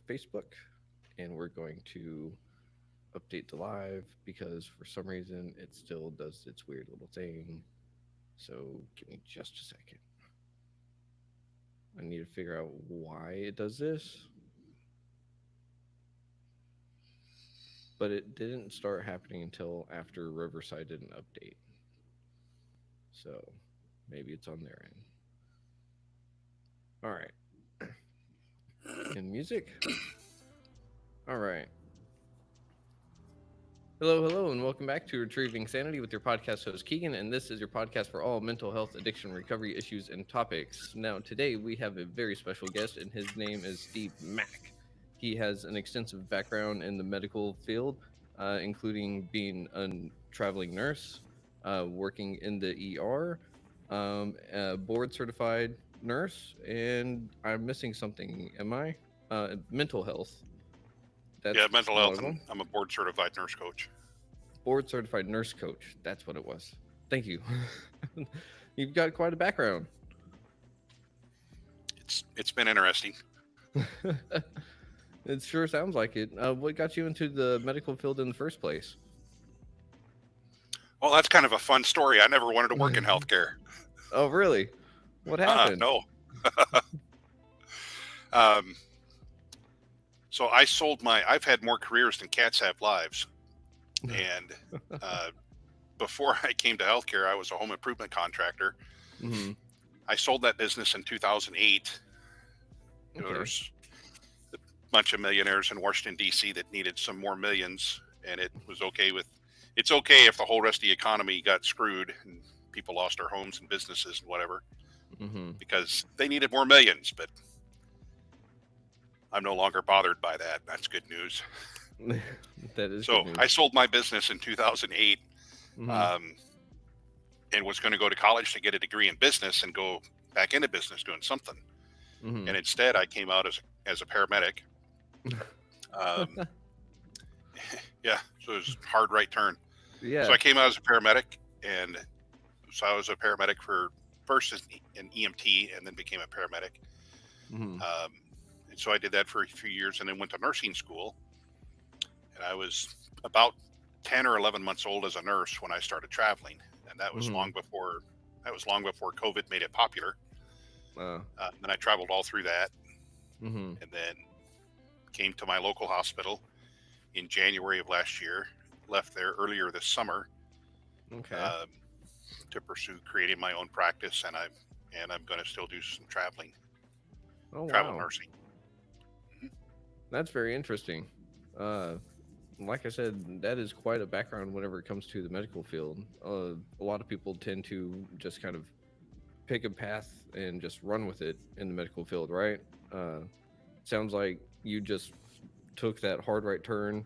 Facebook, and we're going to update the live because for some reason it still does its weird little thing. So give me just a second. I need to figure out why it does this, but it didn't start happening until after Riverside did an update. So maybe it's on their end. All right. In music. All right. Hello, and welcome back to Retrieving Sanity with your podcast host Keegan, and this is your podcast for all mental health, addiction, recovery issues, and topics. Now, today we have a very special guest, and his name is Steve Mack. He has an extensive background in the medical field, including being a traveling nurse, working in the ER, a board certified nurse, and I'm missing something. Am I? Mental health. Yeah, That's mental one health, of and them. I'm a board certified nurse coach. Board certified nurse coach. That's what it was. Thank you. You've got quite a background. It's been interesting. It sure sounds like it. What got you into the medical field in the first place? Well, that's kind of a fun story. I never wanted to work in healthcare. Oh, really? What happened? No. um, so I've had more careers than cats have lives. And before I came to healthcare, I was a home improvement contractor. Mm-hmm. I sold that business in 2008. Okay. There's a bunch of millionaires in Washington, D.C. that needed some more millions. And it's okay if the whole rest of the economy got screwed and people lost their homes and businesses and whatever, Mm-hmm. because they needed more millions. But I'm no longer bothered by that. That's good news. That is So good news. I sold my business in 2008, Mm-hmm. and was going to go to college to get a degree in business and go back into business doing something. Mm-hmm. And instead, I came out as a paramedic. Yeah, so it was a hard right turn. Yeah. So I came out as a paramedic, and so I was a paramedic for first as an EMT, and then became a paramedic. Mm-hmm. And so I did that for a few years, and then went to nursing school. And I was about 10 or 11 months old as a nurse when I started traveling, and that was Mm-hmm. long before COVID made it popular. Uh, Then I traveled all through that, mm-hmm. and then came to my local hospital in January of last year. Left there earlier this summer Okay. To pursue creating my own practice, and I'm going to still do some travel Wow. nursing. That's very interesting. Uh, like I said, that is quite a background whenever it comes to the medical field. A lot of people tend to just kind of pick a path and just run with it in the medical field, right? Sounds like you just took that hard right turn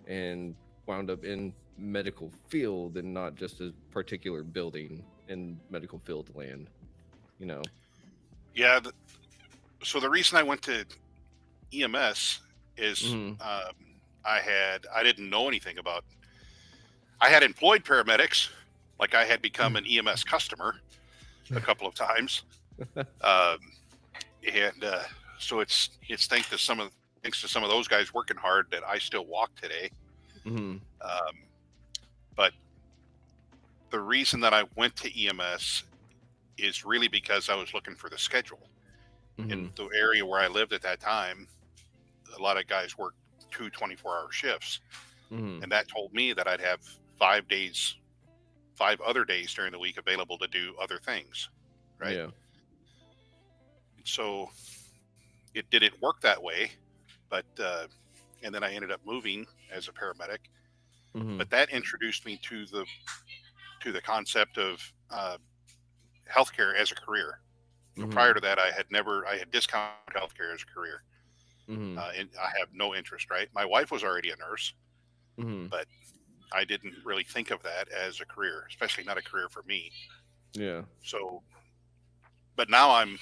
and wound up in medical field and not just a particular building in medical field land, you know? Yeah. So the reason I went to EMS is Mm-hmm. I didn't know anything about. I had employed paramedics, like I had become an EMS customer a couple of times, um, and so it's thanks to some of those guys working hard that I still walk today. Mm-hmm. Um, but the reason that I went to EMS is really because I was looking for the schedule. Mm-hmm. In the area where I lived at that time, a lot of guys worked 24-hour shifts, Mm-hmm. and that told me that I'd have 5 other days during the week available to do other things, right? Yeah. So it didn't work that way, but and then I ended up moving as a paramedic. Mm-hmm. But that introduced me to the concept of healthcare as a career. Mm-hmm. Prior to that, I had discounted healthcare as a career, Mm-hmm. and I have no interest. Right, my wife was already a nurse, Mm-hmm. but I didn't really think of that as a career, especially not a career for me. Yeah. So, but now I'm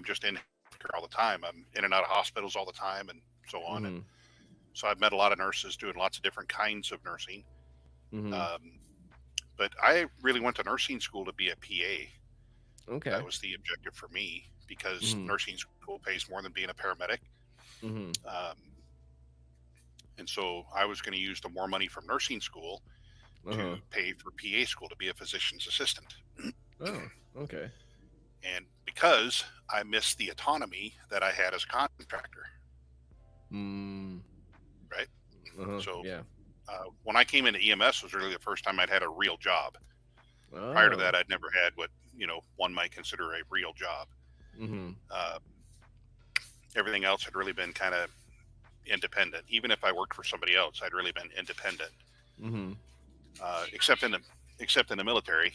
just in healthcare all the time. I'm in and out of hospitals all the time, and so on. And Mm-hmm. so I've met a lot of nurses doing lots of different kinds of nursing. Mm-hmm. But I really went to nursing school to be a PA. Okay. That was the objective for me, because Mm-hmm. nursing school pays more than being a paramedic. Mm-hmm. And so I was going to use the more money from nursing school Uh-huh. to pay for PA school to be a physician's assistant. Oh, okay. And because I missed the autonomy that I had as a contractor, Mm. right? Uh-huh. So Yeah. when I came into EMS was really the first time I'd had a real job. Prior to Oh. that, I'd never had what, one might consider a real job. Mm-hmm. Uh, Everything else had really been kind of independent. Even if I worked for somebody else, I'd really been independent. Mm-hmm. Except in the military,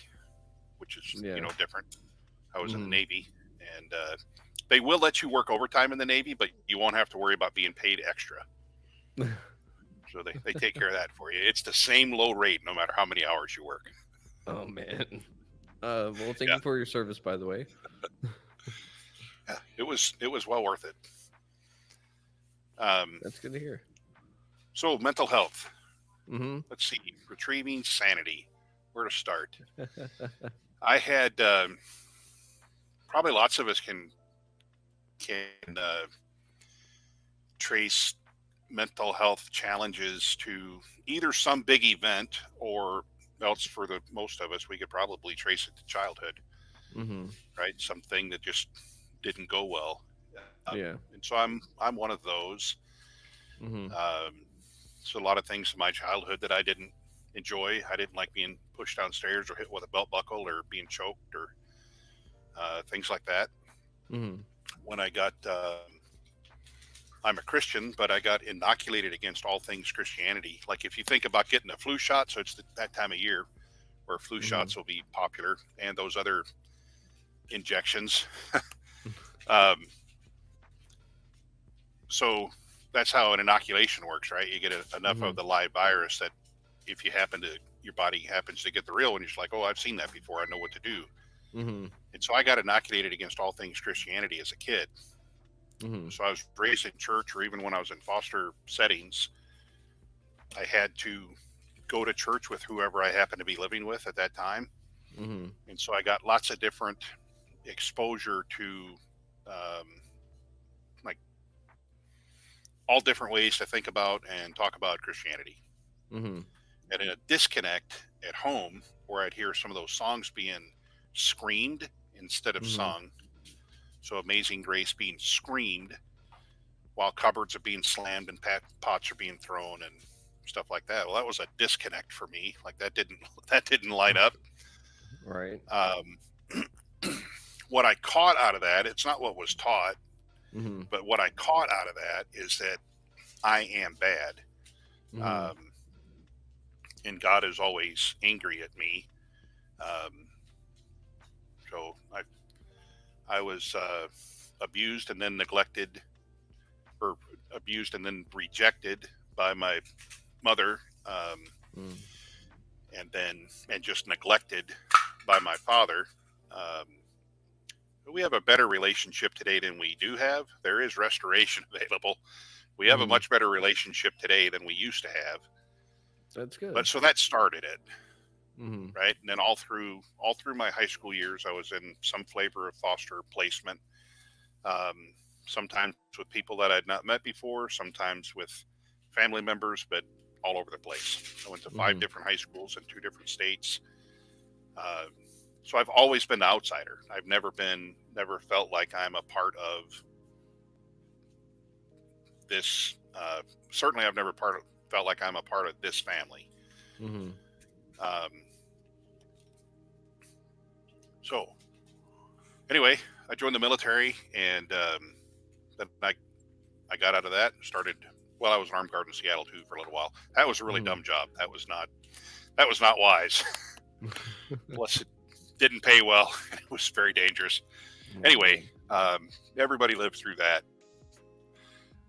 which is Yeah. different. I was in the Mm-hmm. Navy, and they will let you work overtime in the Navy, but you won't have to worry about being paid extra. So they take care of that for you. It's the same low rate no matter how many hours you work. Oh man. Well, thank Yeah, you for your service, by the way. yeah. It was well worth it. Um, That's good to hear. so mental health. Mm-hmm. Let's see, retrieving sanity. Where to start? I had probably lots of us can trace mental health challenges to either some big event, or else for the most of us we could probably trace it to childhood, Mm-hmm. right? Something that just didn't go well. Yeah. And so I'm one of those. Mm-hmm. Um, so a lot of things in my childhood that I didn't enjoy. I didn't like being pushed downstairs or hit with a belt buckle or being choked or things like that. Mm-hmm. When I got, I'm a Christian, but I got inoculated against all things Christianity. Like if you think about getting a flu shot, so it's that time of year where flu Mm-hmm. shots will be popular, and those other injections. um, so that's how an inoculation works, right? You get enough Mm-hmm. of the live virus that if your body happens to get the real one, you're just like, oh, I've seen that before. I know what to do. Mm-hmm. And so I got inoculated against all things Christianity as a kid. Mm-hmm. So I was raised in church, or even when I was in foster settings, I had to go to church with whoever I happened to be living with at that time. Mm-hmm. And so I got lots of different exposure to like all different ways to think about and talk about Christianity. Mm-hmm. And in a disconnect at home, where I'd hear some of those songs being screamed instead of Mm-hmm. sung. So Amazing Grace being screamed while cupboards are being slammed and pots are being thrown and stuff like that. Well, that was a disconnect for me. Like that didn't line up. Right. Um, what I caught out of that, it's not what was taught, Mm-hmm. but what I caught out of that is that I am bad. Mm-hmm. Um, and God is always angry at me. Um, so I was abused and then neglected, or abused and then rejected by my mother, Mm-hmm. and just neglected by my father. Um, we have a better relationship today than we do have. There is restoration available. We have a Mm-hmm. much better relationship today than we used to have. That's But good. so that started it, Mm-hmm. right? And then all through my high school years, I was in some flavor of foster placement. Um, Sometimes with people that I'd not met before, sometimes with family members, but all over the place. I went to 5 Mm-hmm. different high schools in 2 different states. Uh, so I've always been the outsider. I've never felt like I'm a part of this. Certainly, I've never felt like I'm a part of this family. Mm-hmm. Um, so anyway, I joined the military, and then I got out of that and started. Well, I was an armed guard in Seattle too for a little while. That was a really dumb job. That was not wise. Plus, it didn't pay well. It was very dangerous. Anyway, everybody lived through that.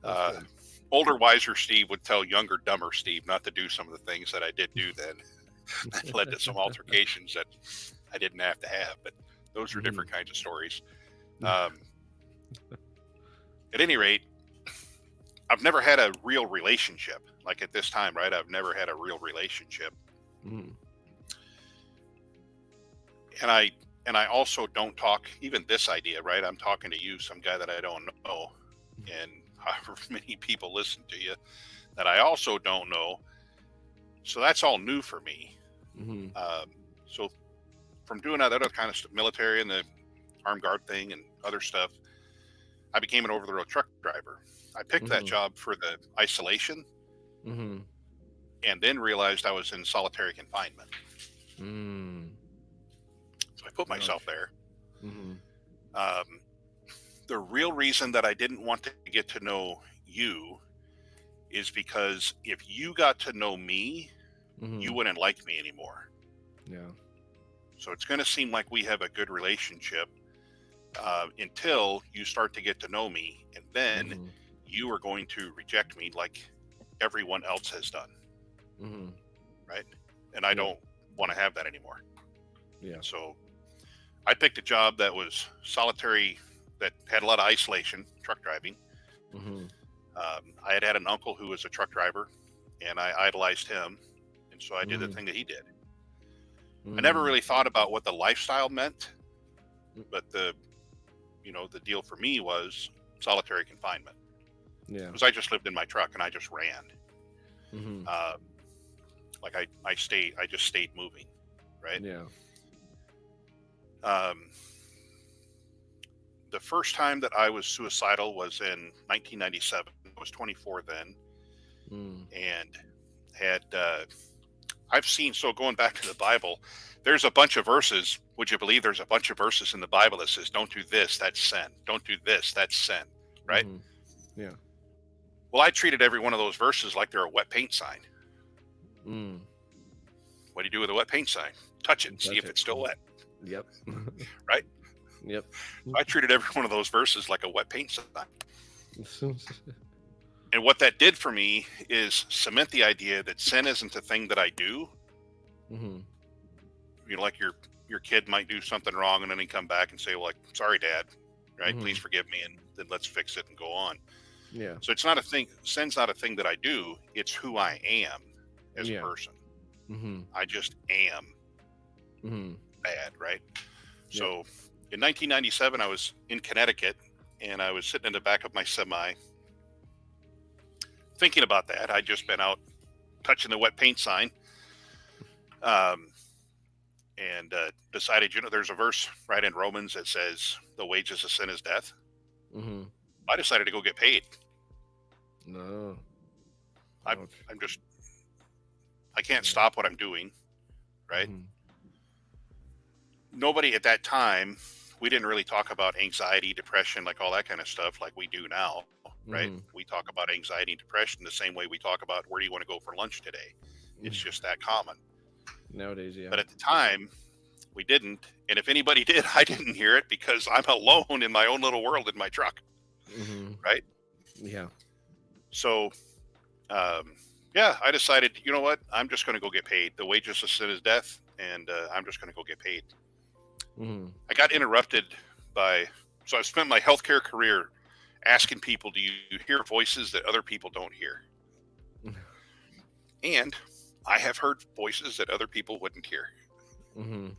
That's good. Older, wiser Steve would tell younger, dumber Steve not to do some of the things that I did do then. That led to some altercations that I didn't have to have, but those are different kinds of stories. At any rate, I've never had a real relationship. Like at this time, right? I've never had a real relationship. Mm-hmm. And I also don't talk, even this idea, right? I'm talking to you, some guy that I don't know, and however many people listen to you that I also don't know. So that's all new for me. Mm-hmm. So from doing that other kind of stuff, military and the armed guard thing and other stuff, I became an over-the-road truck driver. I picked that job for the isolation, Mm-hmm. and then realized I was in solitary confinement. Mm. So I put myself there. Mm-hmm. The real reason that I didn't want to get to know you is because if you got to know me, Mm-hmm. you wouldn't like me anymore. Yeah. So it's going to seem like we have a good relationship until you start to get to know me, and then you are going to reject me like everyone else has done. Mm-hmm. Right? And I don't want to have that anymore. Yeah. So I picked a job that was solitary, that had a lot of isolation, truck driving. Mm-hmm. I had an uncle who was a truck driver, and I idolized him, and so I did the thing that he did. I never really thought about what the lifestyle meant, but the deal for me was solitary confinement. Yeah. Because I just lived in my truck and I just ran. Mm-hmm. Like I just stayed moving, right? Yeah. The first time that I was suicidal was in 1997. I was 24 then, and had I've seen, so going back to the Bible, there's a bunch of verses. Would you believe there's a bunch of verses in the Bible that says, "Don't do this, that's sin. Don't do this, that's sin." Right? Mm-hmm. Yeah. Well, I treated every one of those verses like they're a wet paint sign. Mm. What do you do with a wet paint sign? Touch it and see if it's still wet. Yep. Right? Yep. I treated every one of those verses like a wet paint sign. And what that did for me is cement the idea that sin isn't a thing that I do. Mm-hmm. You know, like your kid might do something wrong and then he come back and say, well, like, sorry, Dad, right? Mm-hmm. Please forgive me, and then let's fix it and go on. Yeah. So it's not a thing. Sin's not a thing that I do. It's who I am as a person. Mm-hmm. I just am bad, right? So in 1997, I was in Connecticut, and I was sitting in the back of my semi thinking about that. I'd just been out touching the wet paint sign, and decided, there's a verse right in Romans that says the wages of sin is death. Mm-hmm. I decided to go get paid. No. I can't stop what I'm doing, right? Mm-hmm. Nobody at that time, we didn't really talk about anxiety, depression, like all that kind of stuff like we do now, right? We talk about anxiety and depression the same way we talk about where do you want to go for lunch today. It's just that common. Nowadays, yeah. But at the time, we didn't. And if anybody did, I didn't hear it because I'm alone in my own little world in my truck, right? Yeah. So, I decided, you know what? I'm just going to go get paid. The wages of sin is death, and I'm just going to go get paid. I got interrupted so I've spent my healthcare career asking people, do you hear voices that other people don't hear? And I have heard voices that other people wouldn't hear. And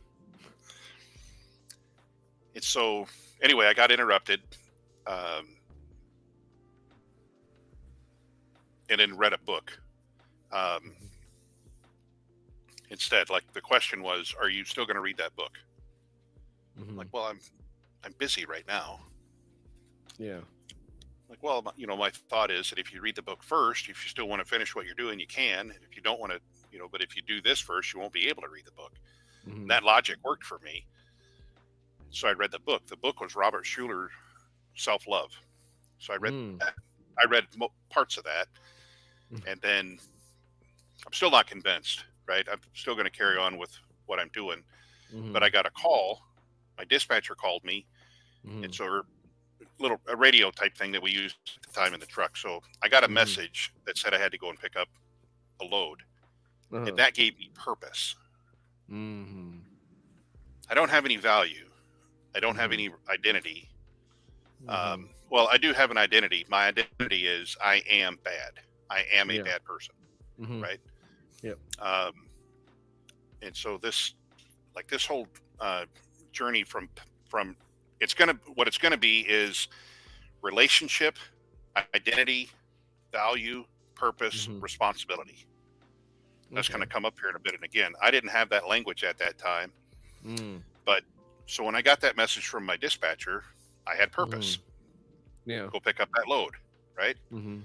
so, anyway, I got interrupted, and then read a book. Instead, like the question was, are you still going to read that book? Like, well, I'm busy right now. Yeah. Like, well, my thought is that if you read the book first, if you still want to finish what you're doing, you can. If you don't want to, but if you do this first, you won't be able to read the book. That logic worked for me. So I read the book. The book was Robert Schuller, Self-Love. So I read that. I read parts of that. And then I'm still not convinced, right? I'm still going to carry on with what I'm doing. But I got a call. My dispatcher called me. And so a radio type thing that we used at the time in the truck. So I got a message that said I had to go and pick up a load. And that gave me purpose. I don't have any value. I don't have any identity. Well, I do have an identity. My identity is I am bad. I am a bad person. Right? Yep. And so this whole journey from what it's gonna be is relationship identity, value, purpose, Mm-hmm. responsibility. That's going Okay. to come up here in a bit. And again, I didn't have that language at that time. Mm. But so when I got that message from my dispatcher, I had Mm. purpose. Yeah. Go pick up that load, right? Mm-hmm.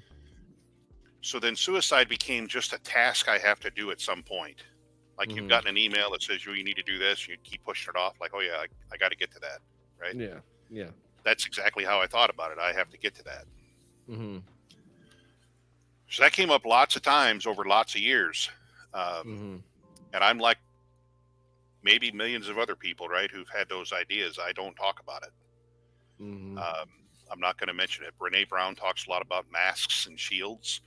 So then suicide became just a task I have to do at some point. Like you've Mm-hmm. gotten an email that says you need to do this, you keep pushing it off. Like, oh yeah, I got to get to that, right? Yeah. Yeah. That's exactly how I thought about it. I have to get to that. Mm-hmm. So that came up lots of times over lots of years. Mm-hmm. And I'm like maybe millions of other people, right, who've had those ideas. I don't talk about it. Mm-hmm. I'm not going to mention it. Brene Brown talks a lot about masks and shields,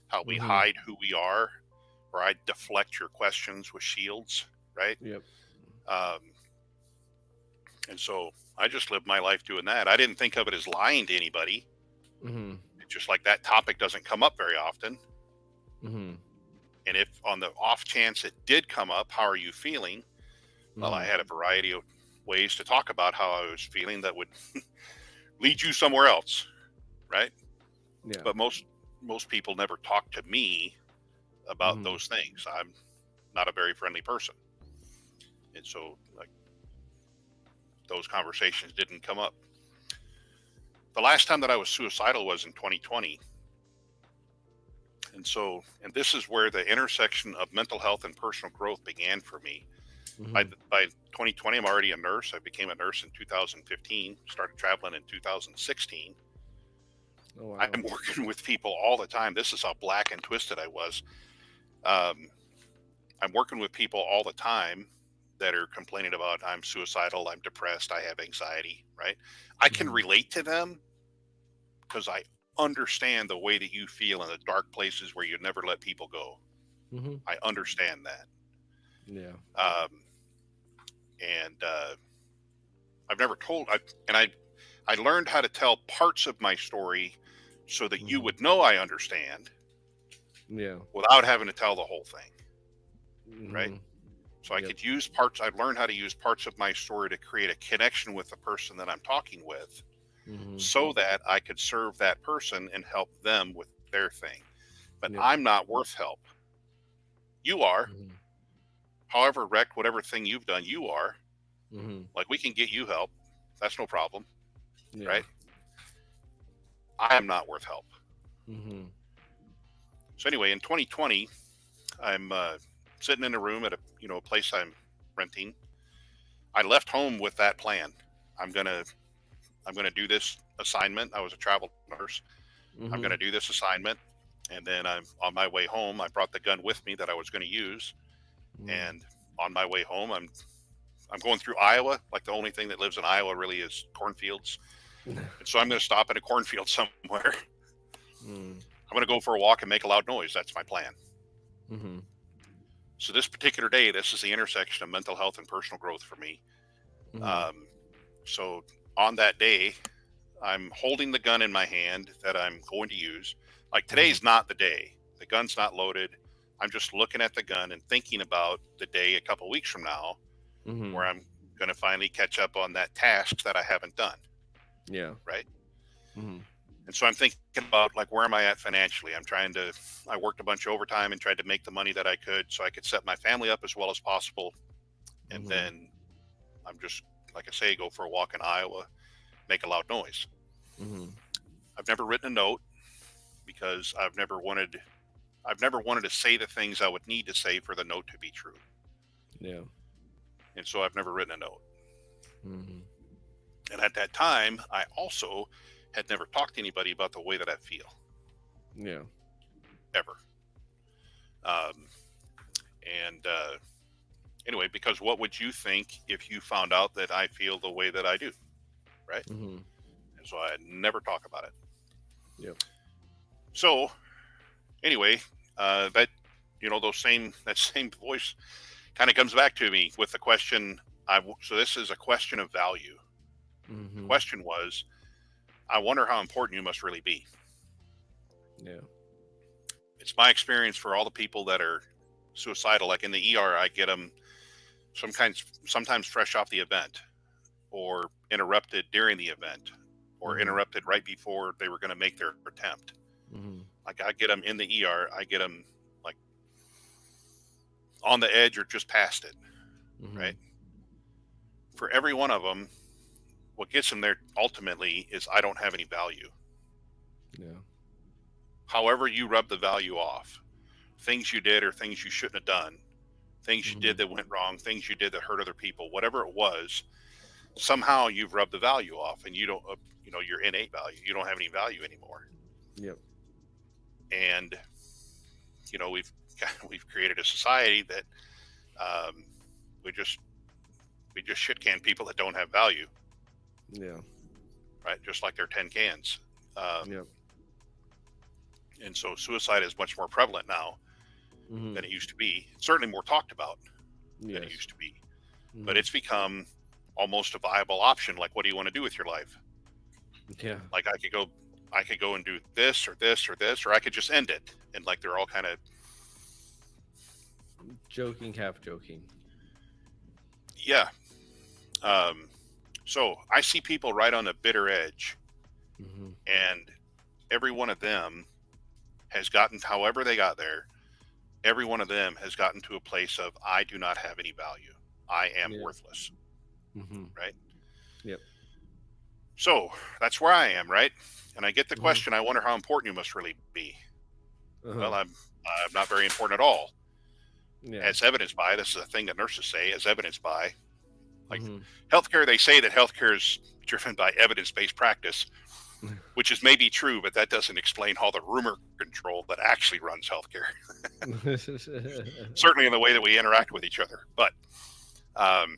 how we Mm-hmm. hide who we are, or I deflect your questions with shields, right? Yep. Um, and so I just lived my life doing that. I didn't think of it as lying to anybody. Mm-hmm. It's just like that topic doesn't come up very often. Mm-hmm. And if on the off chance it did come up, how are you feeling? Well, I had a variety of ways to talk about how I was feeling that would lead you somewhere else, right? Yeah. But most people never talk to me about Mhm. those things. I'm not a very friendly person, and so like those conversations didn't come up. The last time that I was suicidal was in 2020, and this is where the intersection of mental health and personal growth began for me. Mhm. By 2020, I'm already a nurse. I became a nurse in 2015. Started traveling in 2016. Oh wow. I'm working with people all the time. This is how black and twisted I was. Um, I'm working with people all the time that are complaining about I'm suicidal, I'm depressed, I have anxiety, right? I can Mhm. relate to them because I understand the way that you feel in the dark places where you never let people go. Mhm. I understand that. Yeah. Um, and I've never told, I learned how to tell parts of my story so that you Mhm. would know I understand Yeah. without having to tell the whole thing, right? Mhm. So I Yep. could use parts, I learned how to use parts of my story to create a connection with the person that I'm talking with Mhm. so that I could serve that person and help them with their thing. But Yep. I'm not worth help. You are. Mhm. However, wrecked, whatever thing you've done, you are. Mhm. Like we can get you help. That's no problem, Yeah. right? I am not worth help. Mhm. So anyway, in 2020, I'm sitting in a room at a place I'm renting. I left home with that plan. I'm gonna do this assignment. I was a travel nurse. I'm going Mhm. to do this assignment. And then I'm on my way home. I brought the gun with me that I was going to use. Mhm. And on my way home, I'm going through Iowa. Like the only thing that lives in Iowa really is cornfields. And so I'm going to stop in a cornfield somewhere. Mhm. I'm going to go for a walk and make a loud noise. That's my plan. Mhm. So this particular day, this is the intersection of mental health and personal growth for me. Mhm. Um, so on that day, I'm holding the gun in my hand that I'm going to use. Like Mhm. today's not the day. The gun's not loaded. I'm just looking at the gun and thinking about the day a couple weeks from now where Mhm. I'm going to finally catch up on that task that I haven't done. Yeah. Right. Mhm. And so I'm thinking about like, where am I at financially? I worked a bunch of overtime and tried to make the money that I could so I could set my family up as well as possible. And Mhm. then I'm just, like I say, go for a walk in Iowa, make a loud noise. Mhm. I've never written a note because I've never wanted to say the things I would need to say for the note to be true. Yeah. And so I've never written a note. Mhm. And at that time, I also had never talked to anybody about the way that I feel, Yeah. ever. Um, and anyway, because what would you think if you found out that I feel the way that I do? Right. Mhm. And so I never talk about it. Yep. So anyway, that, that same voice kind of comes back to me with the question. So this is a question of value. The Mhm. question was, I wonder how important you must really be. Yeah. It's my experience for all the people that are suicidal. Like in the ER, I get them sometimes fresh off the event or interrupted during the event or Mhm. interrupted right before they were going to make their attempt. Mhm. Like I get them in the ER, I get them like on the edge or just past it, right? Mhm. For every one of them, what gets them there ultimately is I don't have any value. Yeah. However you rub the value off, things you did or things you shouldn't have done, things you did Mhm. that went wrong, things you did that hurt other people, whatever it was, somehow you've rubbed the value off and you don't, your innate value, you don't have any value anymore. Yep. And, we've, we've created a society that um, we just, shit can people that don't have value, Yeah. right? Just like they're tin cans. Um, Yep. and so suicide is much more prevalent now Mhm. than it used to be. It's certainly more talked about than it Yes. used to be, but Mhm. it's become almost a viable option. Like, what do you want to do with your life? Yeah. Like I could go and do this or this or this, or I could just end it. And like, they're all kind of, Joking, half joking. yeah. Um, so I see people right on the bitter edge, Mhm. and every one of them has gotten, however they got there, every one of them has gotten to a place of, I do not have any value. I am Yeah. worthless, Mhm. right? Yep. So that's where I am, right? And I get the Mhm. question, I wonder how important you must really be. Uh-huh. Well, I'm not very important at all. Yeah. As evidenced by, this is a thing that nurses say, as evidenced by, like Mhm. healthcare, they say that healthcare is driven by evidence-based practice, which is maybe true, but that doesn't explain all the rumor control that actually runs healthcare. Certainly in the way that we interact with each other. But um,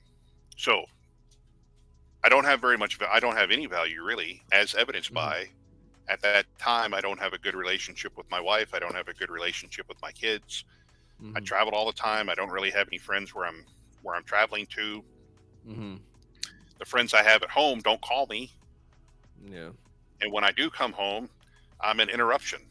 so I don't have very much. I don't have any value really, as evidenced Mhm. by. At that time, I don't have a good relationship with my wife. I don't have a good relationship with my kids. I Mhm. travel all the time. I don't really have any friends where I'm traveling to. Mhm. The friends I have at home don't call me, Yeah. and when I do come home, I'm an interruption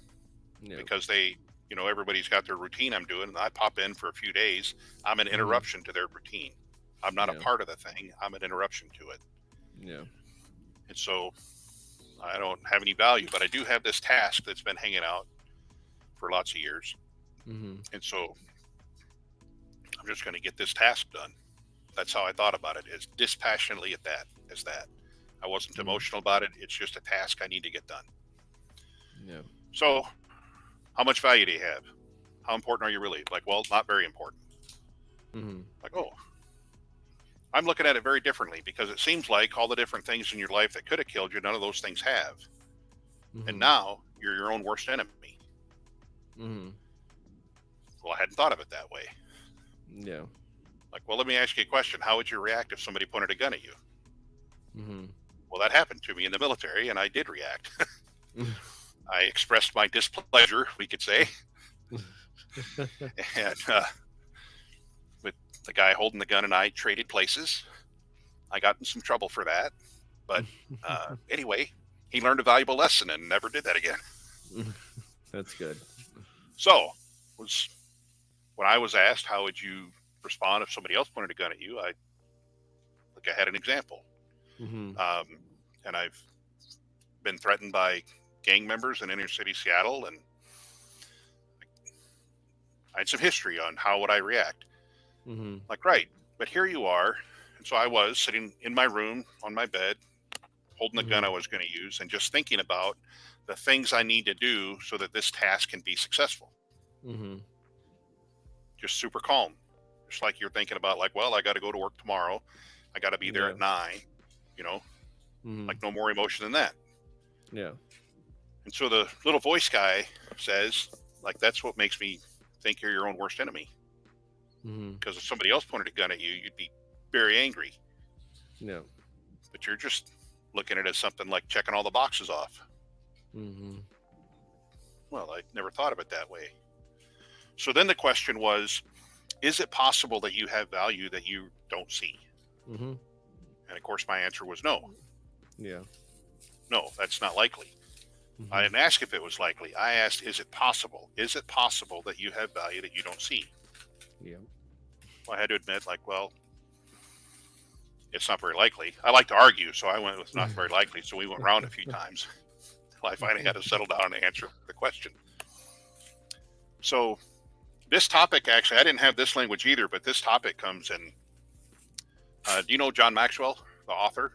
Yep. because everybody's got their routine I'm doing, and I pop in for a few days. I'm an Mhm. interruption to their routine. I'm not a Yeah. part of the thing. I'm an interruption to it. Yeah. And so I don't have any value, but I do have this task that's been hanging out for lots of years. Mhm. And so I'm just going to get this task done. That's how I thought about it, as dispassionately at that as that. I wasn't Mhm. emotional about it. It's just a task I need to get done. Yeah. So how much value do you have? How important are you really? Like, well, not very important. Mhm. Like, oh, I'm looking at it very differently because it seems like all the different things in your life that could have killed you, none of those things have. And Mhm. now you're your own worst enemy. Mhm. Well, I hadn't thought of it that way. Yeah. Like, well, let me ask you a question. How would you react if somebody pointed a gun at you? Mhm. Well, that happened to me in the military, and I did react. I expressed my displeasure, we could say, and with the guy holding the gun and I traded places. I got in some trouble for that, but anyway, he learned a valuable lesson and never did that again. That's good. So, was when I was asked how would you respond if somebody else pointed a gun at you, I had an example, Mhm. um, and I've been threatened by gang members in inner city Seattle, and I had some history on how would I react. Mhm. Like, right, but here you are. And so I was sitting in my room on my bed, holding the gun I Mhm. was going to use, and just thinking about the things I need to do so that this task can be successful. Mhm. Just super calm. Just like you're thinking about, like, well, I got to go to work tomorrow. I got to be there Yeah. at 9, you know, Mhm. like no more emotion than that. Yeah. And so the little voice guy says, like, that's what makes me think you're your own worst enemy. Mhm. Because if somebody else pointed a gun at you, you'd be very angry. Yeah. But you're just looking at it as something like checking all the boxes off. Mhm. Well, I never thought of it that way. So then the question was, is it possible that you have value that you don't see? Mhm. And of course, my answer was no. Yeah. No, that's not likely. I Mhm. didn't ask if it was likely. I asked, is it possible? Is it possible that you have value that you don't see? Yeah. Well, I had to admit, like, well, it's not very likely. I like to argue, so I went with not very likely. So we went round a few times until I finally had to settle down and answer the question. So this topic, actually, I didn't have this language either, but this topic comes in. Do you know John Maxwell, the author?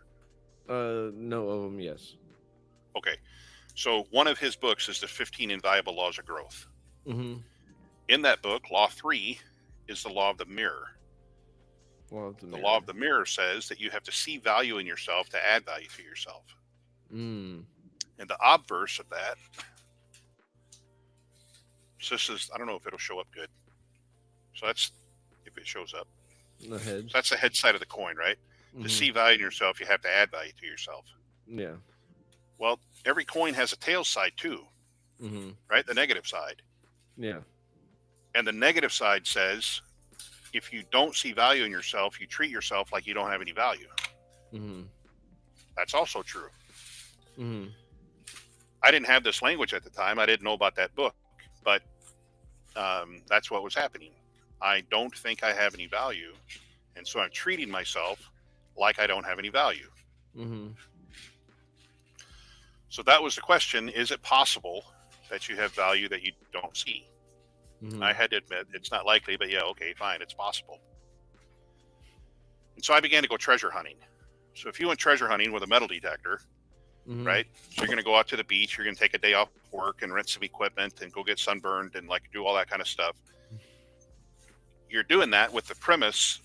No of them, yes. Okay. So one of his books is the 15 Invaluable Laws of Growth. Mm-hmm. In that book, Law 3 is the law of the mirror. The law of the mirror says that you have to see value in yourself to add value to yourself. Mm. And the obverse of that, so this is, I don't know if it'll show up good. So that's, if it shows up. The head. So that's the head side of the coin, right? Mm-hmm. To see value in yourself, you have to add value to yourself. Yeah. Well, every coin has a tail side too, Mm-hmm. right? The negative side. Yeah. And the negative side says, if you don't see value in yourself, you treat yourself like you don't have any value. Mm-hmm. That's also true. Mm-hmm. I didn't have this language at the time. I didn't know about that book, but that's what was happening. I don't think I have any value. And so I'm treating myself like I don't have any value. Mm-hmm. So that was the question. Is it possible that you have value that you don't see? Mm-hmm. I had to admit it's not likely, but yeah, okay, fine, it's possible. And so I began to go treasure hunting. So if you went treasure hunting with a metal detector, Mm-hmm. right? So you're going to go out to the beach, you're going to take a day off work and rent some equipment and go get sunburned and like do all that kind of stuff. You're doing that with the premise,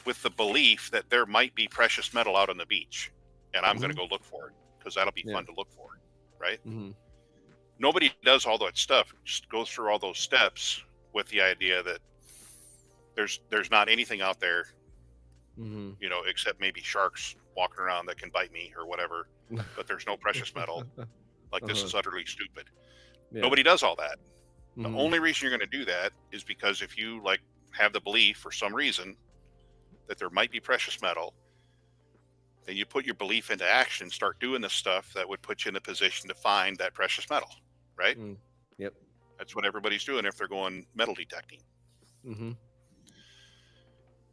with the belief that there might be precious metal out on the beach, and I'm going to go look for it because that'll be fun to look for, right? Mm-hmm. Nobody does all that stuff. Just goes through all those steps with the idea that there's not anything out there, Mm-hmm. you know, except maybe sharks walking around that can bite me or whatever. But there's no precious metal. Like this is utterly stupid. Yeah. Nobody does all that. Mm-hmm. The only reason you're going to do that is because if you like have the belief for some reason that there might be precious metal, then you put your belief into action, start doing the stuff that would put you in a position to find that precious metal, right? Mm. Yep. That's what everybody's doing if they're going metal detecting. Mm-hmm.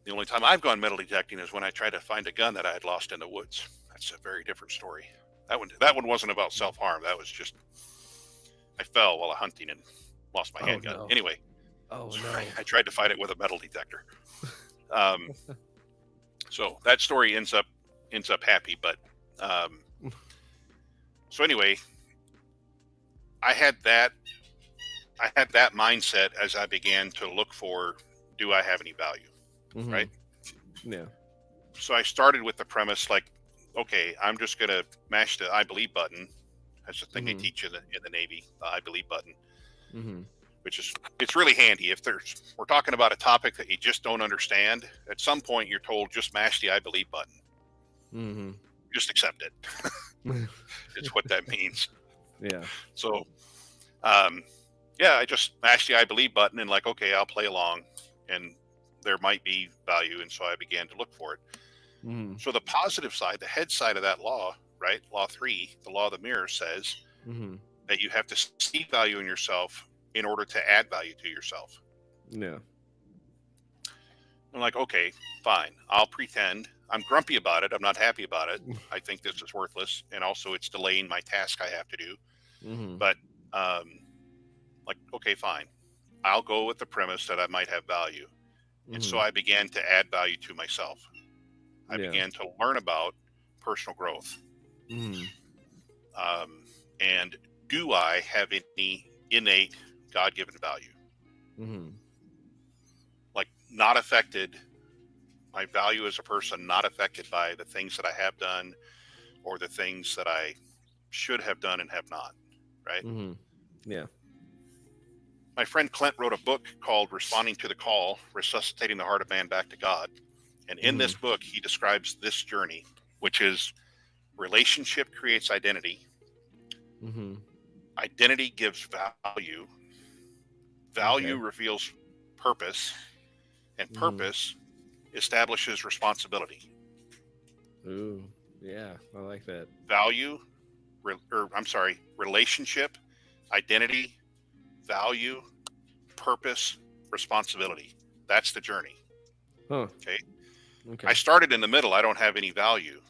The only time I've gone metal detecting is when I tried to find a gun that I had lost in the woods. That's a very different story. That one wasn't about self-harm. That was just, I fell while hunting and lost my handgun. No. Anyway, Oh so no. I tried to fight it with a metal detector. So that story ends up happy, but so anyway, I had that mindset as I began to look for, do I have any value? Mm-hmm. Right? Yeah. So I started with the premise like, okay, I'm just going to mash the I believe button. That's the thing they teach you in the Navy, the I believe button, which is, it's really handy. If we're talking about a topic that you just don't understand, at some point you're told just mash the I believe button. Mm-hmm. Just accept it. It's what that means. Yeah. So, yeah, I just mashed the I believe button and like, okay, I'll play along and there might be value. And so I began to look for it. Mm-hmm. So the positive side, the head side of that law, right? Law 3, the law of the mirror says that you have to see value in yourself in order to add value to yourself. Yeah. I'm like, okay, fine. I'll pretend I'm grumpy about it. I'm not happy about it. I think this is worthless. And also it's delaying my task I have to do. Mm-hmm. But like, okay, fine. I'll go with the premise that I might have value. And so I began to add value to myself. I began to learn about personal growth. And do I have any innate God-given value? Like not affected, my value as a person not affected by the things that I have done or the things that I should have done and have not, right? Yeah. My friend Clint wrote a book called Responding to the Call, Resuscitating the Heart of Man Back to God. And in this book, he describes this journey, which is relationship creates identity. Identity gives value. Value reveals purpose. And purpose establishes responsibility. Ooh, yeah, I like that. Relationship, identity, value, purpose, responsibility. That's the journey. Huh. Okay. Okay. I started in the middle. I don't have any value.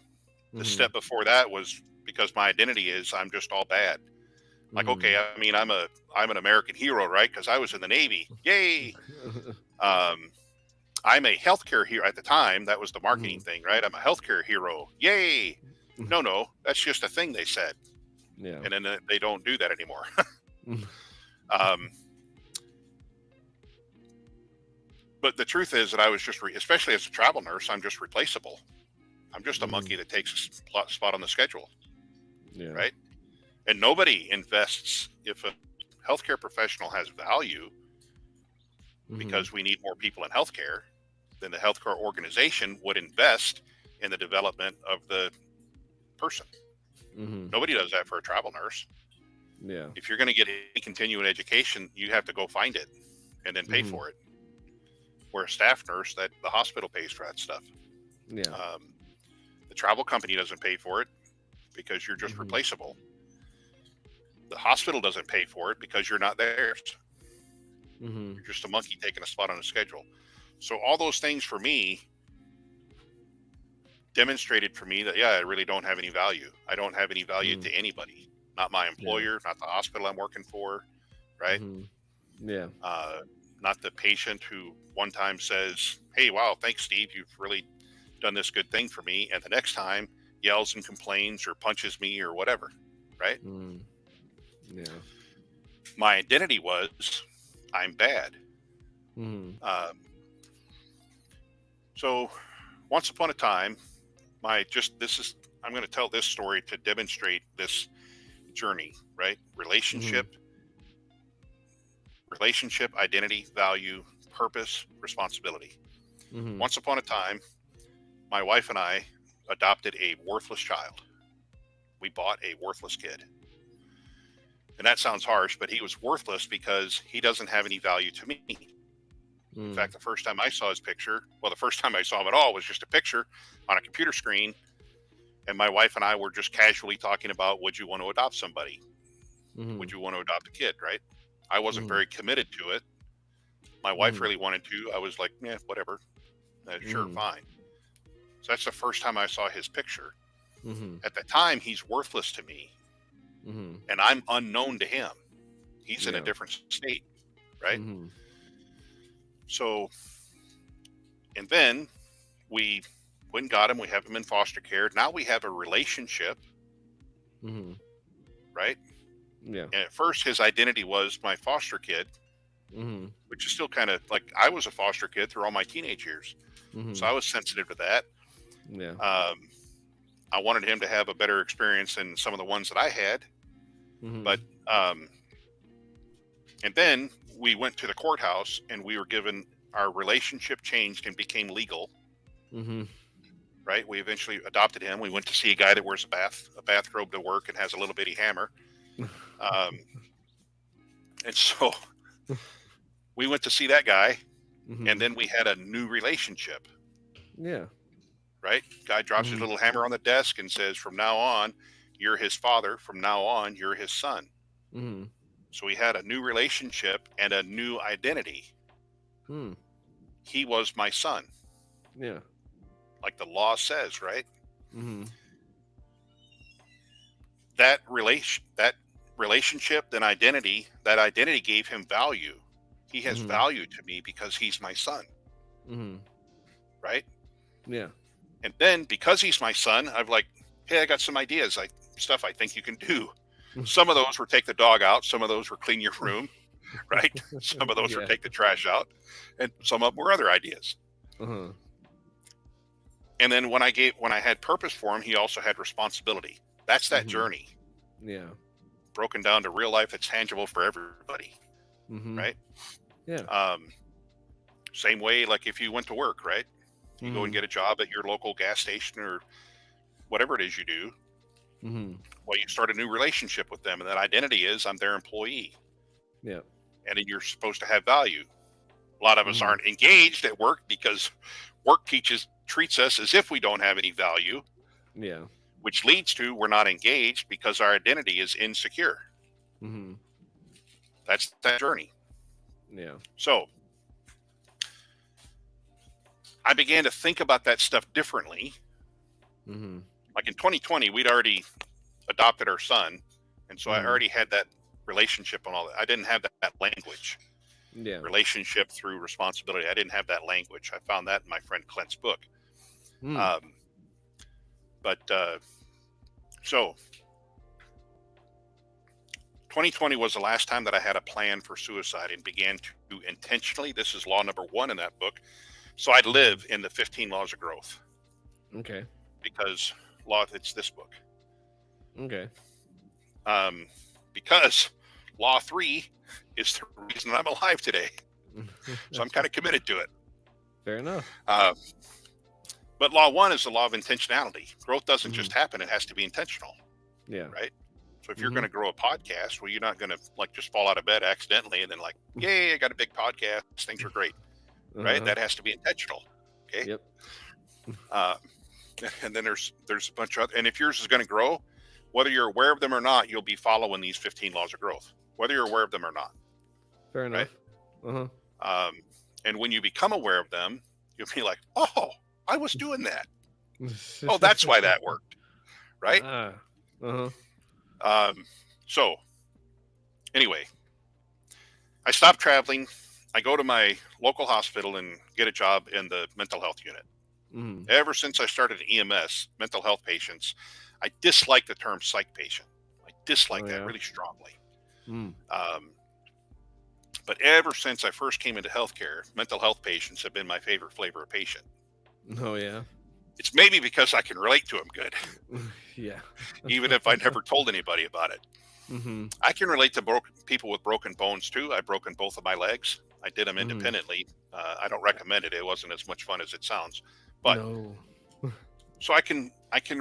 The Mhm. step before that was because my identity is I'm just all bad. Like, okay, Mhm. I mean, I'm an American hero, right? Because I was in the Navy. Yay! Um, I'm a healthcare hero at the time. That was the marketing Mhm. thing, right? I'm a healthcare hero. Yay! No, that's just a thing they said, Yeah. and then they don't do that anymore. Mhm. um, but the truth is that I was just, especially as a travel nurse, I'm just replaceable. I'm just a monkey that takes a spot on the schedule, Yeah. right? And nobody invests. If a healthcare professional has value, Mhm. because we need more people in healthcare, then the healthcare organization would invest in the development of the person. Mhm. Nobody does that for a travel nurse. Yeah. If you're going to get any continuing education, you have to go find it and then pay Mhm. for it. Where a staff nurse, that the hospital pays for that stuff. Yeah. The travel company doesn't pay for it because you're just Mhm. replaceable. The hospital doesn't pay for it because you're not theirs. Mhm. You're just a monkey taking a spot on a schedule. So all those things for me demonstrated for me that, yeah, I really don't have any value. I don't have any value to anybody, not my Yeah. employer, not the hospital I'm working for, right? Mhm. Yeah. Not the patient who one time says, hey, wow, thanks, Steve, you've really done this good thing for me, and the next time yells and complains or punches me or whatever, right? Mm. Yeah. My identity was I'm bad. Mhm. Um, so once upon a time, I'm going to tell this story to demonstrate this journey, right? Mhm. Relationship, identity, value, purpose, responsibility. Mhm. Once upon a time, my wife and I adopted a worthless child. We bought a worthless kid. And that sounds harsh, but he was worthless because he doesn't have any value to me. In Mm. fact, the first time I saw his picture, well, the first time I saw him at all was just a picture on a computer screen. And my wife and I were just casually talking about, would you want to adopt somebody? Would Mhm. you want to adopt a kid, right? I wasn't Mhm. very committed to it. My wife Mhm. really wanted to. I was like, yeah, whatever. Sure, Mhm. fine. So that's the first time I saw his picture. Mhm. At the time, he's worthless to me, Mhm. and I'm unknown to him. He's in a Yeah. different state, right? Mhm. So, and then we went and got him. We have him in foster care. Now we have a relationship, Mhm. right? Yeah. And at first, his identity was my foster kid, Mhm. which is still kind of like I was a foster kid through all my teenage years. So Mhm. I was sensitive to that. Yeah. Um, I wanted him to have a better experience than some of the ones that I had. But, Mhm. um, and then we went to the courthouse and we were given our relationship changed and became legal, Mhm. right? We eventually adopted him. We went to see a guy that wears a bathrobe to work and has a little bitty hammer. Um, and so we went to see that guy, and Mhm. then we had a new relationship, Yeah. right? Guy drops his Mhm. little hammer on the desk and says, from now on, you're his father. From now on, you're his son. Mhm. So we had a new relationship and a new identity. Hmm. He was my son, Yeah. like the law says, right? Mhm. That relationship, that identity gave him value. He has Mhm. value to me because he's my son, Mhm. right? Yeah. And then because he's my son, I've like, hey, I got some ideas, like stuff I think you can do. Some of those were take the dog out, some of those were clean your room, right? Some of those were Yeah. take the trash out, and some of them were other ideas. Uh-huh. And then when I had purpose for him, he also had responsibility. That's that Mhm. journey Yeah. broken down to real life. It's tangible for everybody, Mhm. right? Yeah. Um, Same way, like if you went to work, right? You go and Mhm. get a job at your local gas station or whatever it is you do. Mhm. Well, you start a new relationship with them, and that identity is I'm their employee, Yeah. and then you're supposed to have value. A lot of us Mhm. aren't engaged at work because work treats us as if we don't have any value, Yeah. which leads to we're not engaged because our identity is insecure. Mhm. That's that journey. Yeah. So I began to think about that stuff differently. Mm-hmm. Like in 2020, we'd already adopted our son, and so I Mhm. already had that relationship and all that. I didn't have that language, Yeah. relationship through responsibility. I didn't have that language. I found that in my friend Clint's book. Mm. Um, but so 2020 was the last time that I had a plan for suicide and began to intentionally, this is law number 1 in that book. So I'd live in the 15 laws of growth, Okay. because it's this book. Okay. Because law 3 is the reason I'm alive today. So I'm kind of committed to it. Fair enough. But law 1 is the law of intentionality. Growth doesn't Mhm. just happen. It has to be intentional, Yeah. right? So if you're Mhm. going to grow a podcast, well, you're not going to like just fall out of bed accidentally and then like, yay, I got a big podcast. Things are great, right? Uh-huh. That has to be intentional. Okay. Yep. And then there's a bunch of other, and if yours is going to grow, whether you're aware of them or not, you'll be following these 15 laws of growth, whether you're aware of them or not. Fair Right. enough. Uh-huh. And when you become aware of them, you'll be like, oh, I was doing that. Oh, that's why that worked. Right. Uh-huh. So anyway, I stopped traveling. I go to my local hospital and get a job in the mental health unit. Mm. Ever since I started EMS, mental health patients, I dislike the term psych patient. I dislike that really strongly. Mm. But ever since I first came into healthcare, mental health patients have been my favorite flavor of patient. Oh yeah. It's maybe because I can relate to them good, Yeah. even if I never told anybody about it. Mm-hmm. I can relate to people with broken bones too. I've broken both of my legs. I did them independently. I don't recommend it. It wasn't as much fun as it sounds. But no. so I can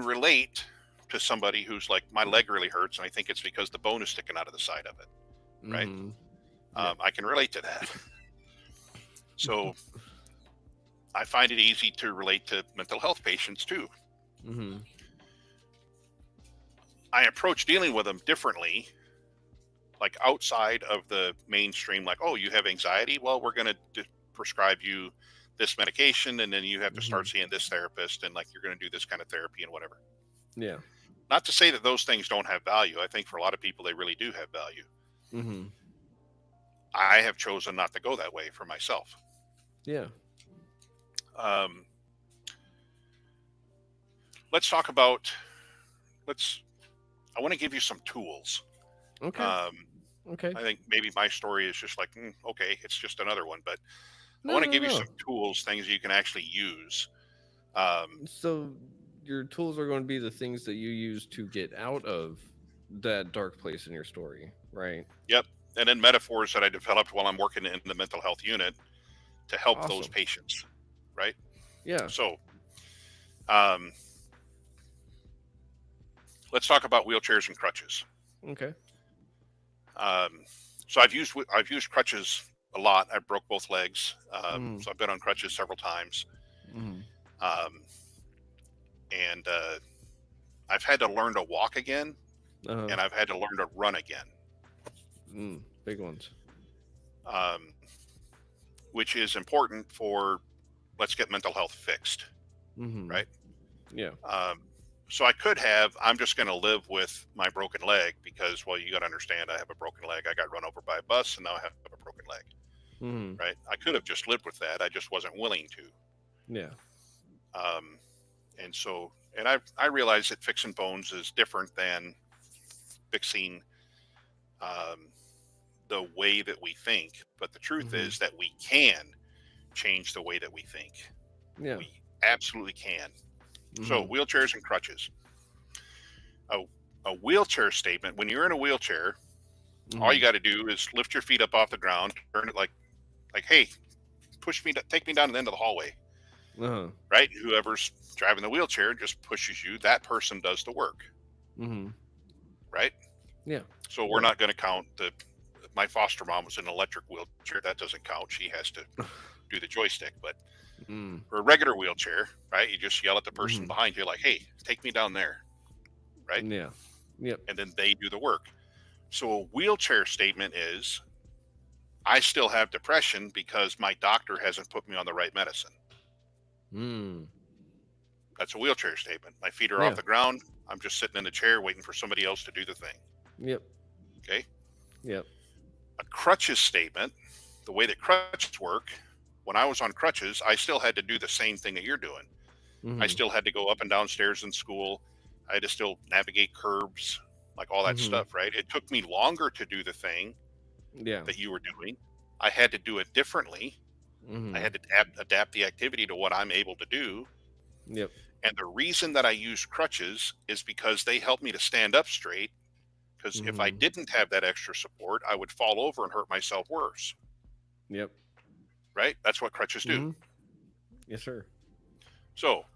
relate to somebody who's like, my leg really hurts, and I think it's because the bone is sticking out of the side of it. Right. Mm-hmm. I can relate to that. So I find it easy to relate to mental health patients too. Mm-hmm. I approach dealing with them differently, like outside of the mainstream, like, oh, you have anxiety? Well, we're going to prescribe you this medication, and then you have to start seeing this therapist, and like you're going to do this kind of therapy and whatever. Yeah. Not to say that those things don't have value. I think for a lot of people, they really do have value. Mm-hmm. I have chosen not to go that way for myself. Yeah. Let's talk about, I want to give you some tools. Okay. Okay. I think maybe my story is just like, okay, it's just another one, but I No, want to no, give you no. some tools, things you can actually use. So your tools are going to be the things that you use to get out of that dark place in your story, right? Yep. And then metaphors that I developed while I'm working in the mental health unit to help those Awesome. patients. Right. Yeah. So, let's talk about wheelchairs and crutches. Okay. So I've used crutches a lot. I broke both legs. So I've been on crutches several times. And I've had to learn to walk again, and I've had to learn to run again. Big ones. Which is important for, let's get mental health fixed. Right. Yeah. So I'm just going to live with my broken leg because, well, you got to understand, I have a broken leg. I got run over by a bus, and now I have a broken leg. Right. I could have just lived with that. I just wasn't willing to. Yeah. And so, and I realize that fixing bones is different than fixing the way that we think. But the truth is that we can change the way that we think. Yeah. We absolutely can. So wheelchairs and crutches. A wheelchair statement, when you're in a wheelchair, all you got to do is lift your feet up off the ground, turn it like, hey, take me down to the end of the hallway. Right? Whoever's driving the wheelchair just pushes you. That person does the work. Right? Yeah. So we're not going to count my foster mom was in an electric wheelchair. That doesn't count. She has to do the joystick. But for a regular wheelchair, right, you just yell at the person behind you like, hey, take me down there. Right? Yeah. Yep. And then they do the work. So a wheelchair statement is, I still have depression because my doctor hasn't put me on the right medicine. Mm. That's a wheelchair statement. My feet are off Yeah. the ground. I'm just sitting in the chair waiting for somebody else to do the thing. Yep. Okay. Yep. A crutches statement, the way that crutches work, when I was on crutches, I still had to do the same thing that you're doing. I Mm-hmm. still had to go up and down stairs in school. I had to still navigate curbs, like all that Mm-hmm. stuff, right? It took me longer to do the thing Yeah. that you were doing. I had to do it differently. Mm-hmm. I had to adapt the activity to what I'm able to do. Yep. And the reason that I use crutches is because they help me to stand up straight. Because if I Mm-hmm. didn't have that extra support, I would fall over and hurt myself worse, Yep. right? That's what crutches do. Mm-hmm. Yes, sir. So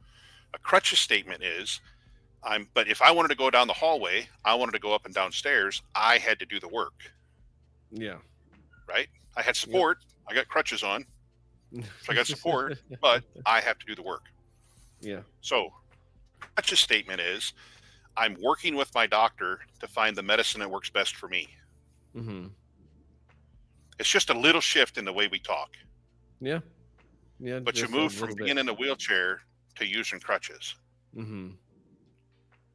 a crutches statement is, but if I wanted to go down the hallway, I wanted to go up and down stairs, I had to do the work, Yeah. right? I had Yep. support. I got crutches on, so I got support, but I have to do the work. Yeah. So crutches statement is, I'm working with my doctor to find the medicine that works best for me. Mm-hmm. It's just a little shift in the way we talk, Yeah. Yeah. but you Just a move from little being bit. in a wheelchair to using crutches. Mm-hmm.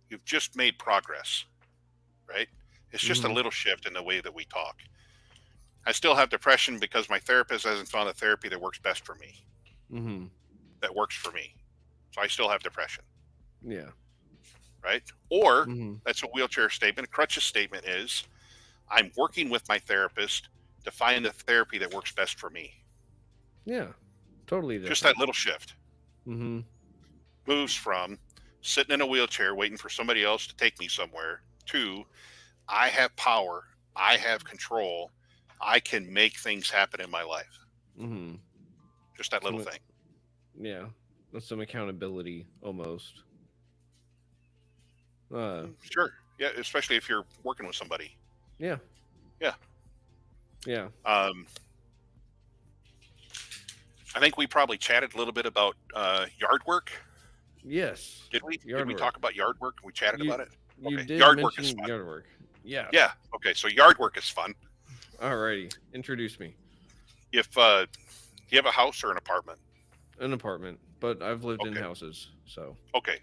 You've just made progress, right? It's just a Mm-hmm. little shift in the way that we talk. I still have depression because my therapist hasn't found a therapy that works best for me, Mm-hmm. that works for me. So I still have depression, Yeah. right? Or Mm-hmm. that's a wheelchair statement. A crutches statement is, I'm working with my therapist to find the therapy that works best for me. Yeah. Totally different. Just that little shift Mm-hmm. moves from sitting in a wheelchair waiting for somebody else to take me somewhere to, I have power, I have control, I can make things happen in my life. Mm-hmm. Just that little Some, thing. yeah. That's some accountability almost. Sure. Yeah, especially if you're working with somebody. Yeah. Yeah. Yeah. I think we probably chatted a little bit about yard work. Yes. Did we? Yard Did we work. talk about yard work? We chatted You about it. you Okay. did Yard work is mention fun. yard work. Yeah. Yeah. Okay. So yard work is fun. Alrighty. Introduce me. If you have a house or an apartment. An apartment, but I've lived in Okay. houses, so. Okay.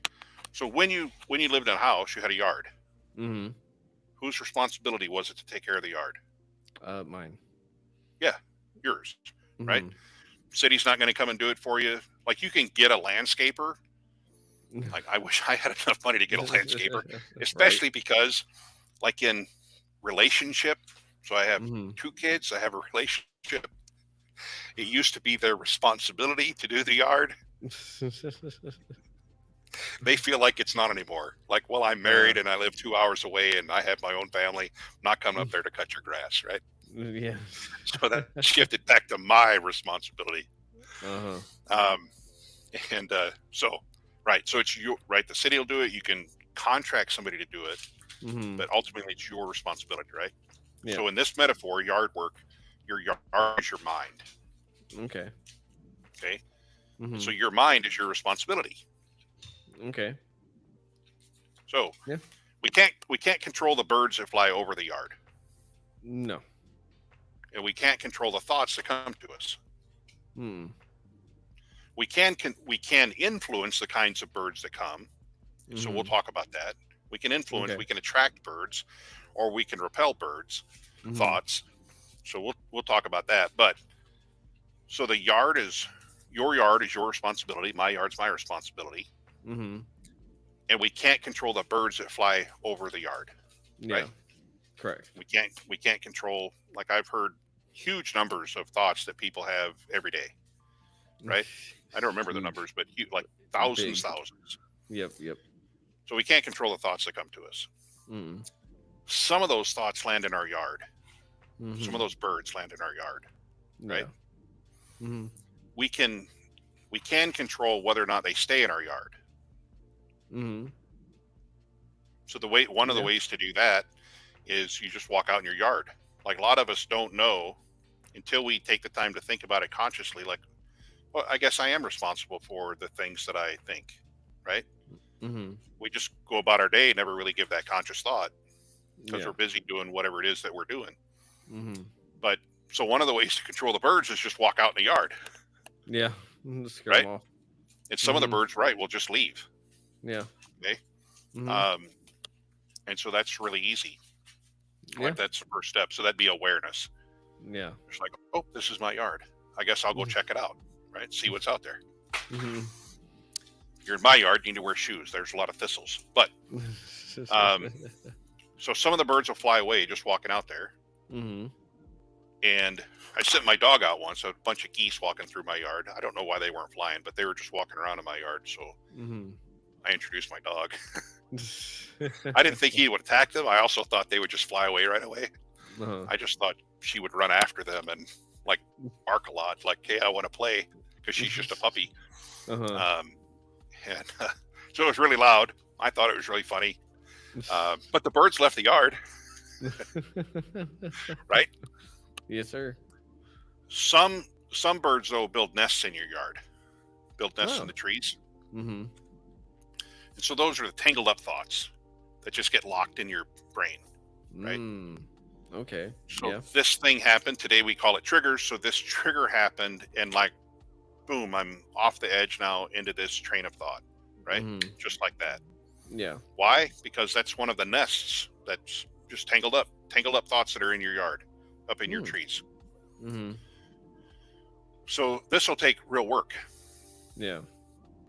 So when you lived in a house, you had a yard. Mm-hmm. Whose responsibility was it to take care of the yard? Mine. Yours, Mm-hmm. right? City's not going to come and do it for you. Like, you can get a landscaper. Like, I wish I had enough money to get a landscaper, especially Right. because, like, in relationship. So I have Mm-hmm. 2 kids. I have a relationship. It used to be their responsibility to do the yard. They feel like it's not anymore. Like, well, I'm married and I live 2 hours away and I have my own family. I'm not coming up there to cut your grass, right? Yeah. So that shifted back to my responsibility. Uh-huh. And so, right. So it's you, right? The city will do it. You can contract somebody to do it, Mm-hmm. but ultimately it's your responsibility, right? Yeah. So in this metaphor, yard work, your yard is your mind. Okay. Okay. Mm-hmm. So your mind is your responsibility. Okay. So Yeah. we can't control the birds that fly over the yard, No. and we can't control the thoughts that come to us. Hmm. We can influence the kinds of birds that come. So we'll talk about that. We can influence. Okay. We can attract birds, or we can repel birds. Mm-hmm. Thoughts. So we'll talk about that. But so the yard is your responsibility. My yard's my responsibility. Mm-hmm. And we can't control the birds that fly over the yard. Yeah. Right? Correct. We can't control. Like, I've heard huge numbers of thoughts that people have every day. Right? I don't remember the numbers, but like thousands. Yep. So we can't control the thoughts that come to us. Mm-hmm. Some of those thoughts land in our yard. Mm-hmm. Some of those birds land in our yard. Right? Yeah. Mm-hmm. We can control whether or not they stay in our yard. Mm-hmm. So one of the ways to do that is you just walk out in your yard. Like, a lot of us don't know until we take the time to think about it consciously. Like, well, I guess I am responsible for the things that I think, right? Mm-hmm. We just go about our day and never really give that conscious thought because Yeah. we're busy doing whatever it is that we're doing. Mm-hmm. But so one of the ways to control the birds is just walk out in the yard. Yeah. Scare Right? them off. And some of the birds, right, will just leave. Yeah. Okay. Mm-hmm. And so that's really easy. Yeah. Like that's the first step. So that'd be awareness. Yeah. It's like, oh, this is my yard. I guess I'll go check it out, right? See what's out there. Mm-hmm. If you're in my yard, you need to wear shoes. There's a lot of thistles. But so some of the birds will fly away just walking out there. Mm-hmm. And I sent my dog out once, a bunch of geese walking through my yard. I don't know why they weren't flying, but they were just walking around in my yard. So I introduced my dog. I didn't think he would attack them. I also thought they would just fly away right away. I just thought she would run after them and like bark a lot, like, hey, I want to play, because she's just a puppy. So it was really loud. I thought it was really funny. But the birds left the yard. Right? Yes, sir. Some birds, though, build nests in your yard, build nests in the trees. Mm-hmm. And so those are the tangled up thoughts that just get locked in your brain, right? Okay. So this thing happened. Today we call it triggers. So this trigger happened, and like, boom, I'm off the edge now into this train of thought, right? Just like that. Yeah. Why? Because that's one of the nests that's just tangled up thoughts that are in your yard, up in your trees. So this will take real work. Yeah.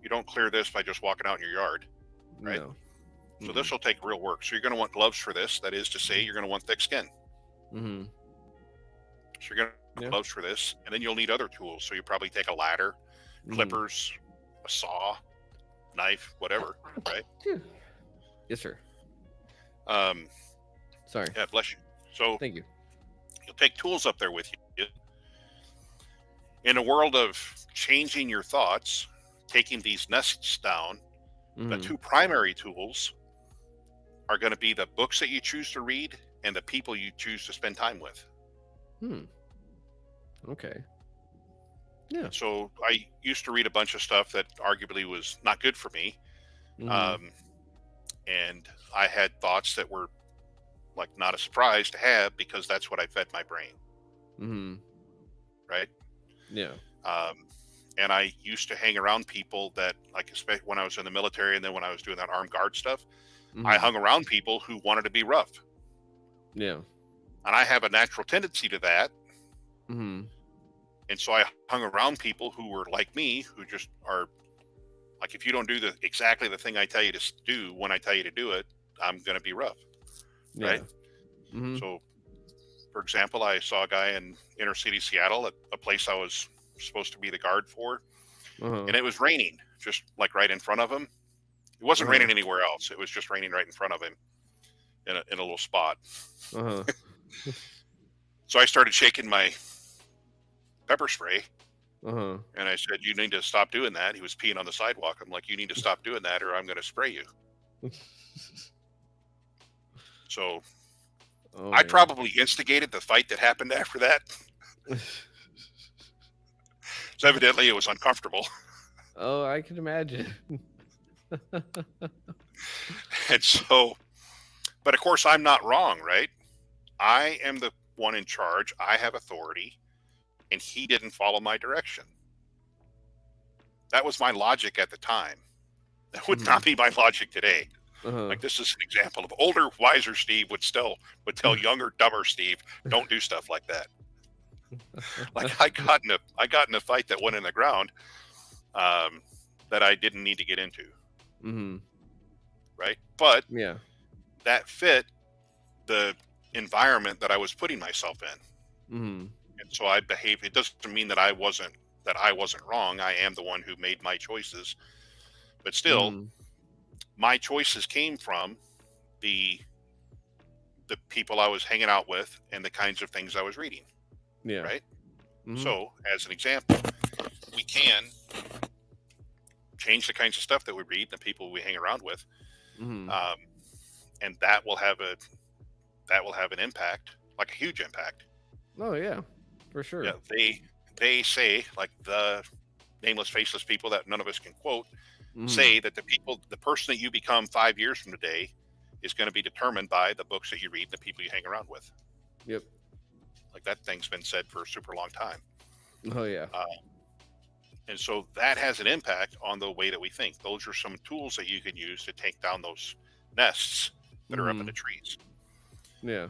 You don't clear this by just walking out in your yard, right? No. So this will take real work. So you're going to want gloves for this. That is to say, you're going to want thick skin. So you're going to want gloves for this, and then you'll need other tools. So you probably take a ladder, clippers, a saw, knife, whatever, right? Yes, sir. Sorry. Yeah, bless you. So thank you. You'll take tools up there with you. In a world of changing your thoughts, taking these nests down, the two primary tools are going to be the books that you choose to read and the people you choose to spend time with. Okay. Yeah. So I used to read a bunch of stuff that arguably was not good for me. And I had thoughts that were like not a surprise to have, because that's what I fed my brain. Right? Yeah. And I used to hang around people that, like, especially when I was in the military and then when I was doing that armed guard stuff, I hung around people who wanted to be rough. Yeah. And I have a natural tendency to that. And so I hung around people who were like me, who just are like, if you don't do exactly the thing I tell you to do when I tell you to do it, I'm going to be rough. Right? So, for example, I saw a guy in inner city Seattle at a place I was supposed to be the guard for, and it was raining just like right in front of him. It wasn't raining anywhere else. It was just raining right in front of him in a little spot. So I started shaking my pepper spray, and I said, you need to stop doing that. He was peeing on the sidewalk. I'm like, you need to stop doing that or I'm going to spray you. So I probably instigated the fight that happened after that. So evidently it was uncomfortable. Oh, I can imagine. And so, but of course I'm not wrong, right? I am the one in charge. I have authority, and he didn't follow my direction. That was my logic at the time. That would not be my logic today. Like, this is an example of older, wiser Steve would tell younger, dumber Steve, don't do stuff like that. Like, I got in a fight that went in the ground that I didn't need to get into. Right? But that fit the environment that I was putting myself in. And so I behaved. It doesn't mean that I wasn't wrong. I am the one who made my choices. But still, my choices came from the people I was hanging out with and the kinds of things I was reading. Right? So, as an example, we can change the kinds of stuff that we read, the people we hang around with, and that will have an impact, like a huge impact. Oh yeah, for sure. Yeah, they say, like the nameless, faceless people that none of us can quote, say that the person that you become 5 years from today is going to be determined by the books that you read and the people you hang around with. Like, that thing's been said for a super long time. Oh yeah. And so that has an impact on the way that we think. Those are some tools that you can use to take down those nests that are up in the trees. Yeah.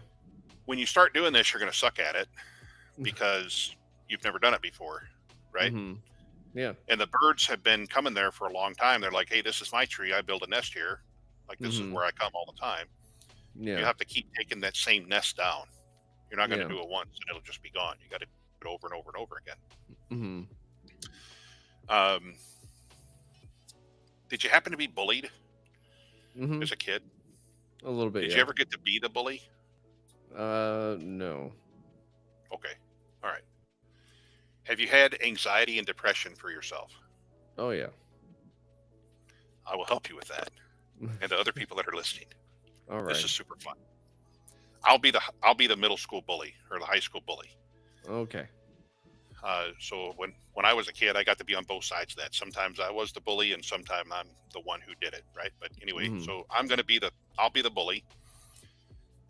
When you start doing this, you're going to suck at it because you've never done it before, right? Yeah. And the birds have been coming there for a long time. They're like, hey, this is my tree. I build a nest here. Like, this is where I come all the time. Yeah. You have to keep taking that same nest down. You're not going to Yeah. do it once and it'll just be gone. You got to do it over and over and over again. Did you happen to be bullied as a kid? A little bit. Did Yeah. you ever get to be the bully? No. Okay. All right. Have you had anxiety and depression for yourself? Oh yeah. I will help you with that, and the other people that are listening. All right. This is super fun. I'll be the middle school bully or the high school bully. Okay. So when I was a kid, I got to be on both sides of that. Sometimes I was the bully, and sometimes I'm the one who did it, right? But anyway, so I'll be the bully,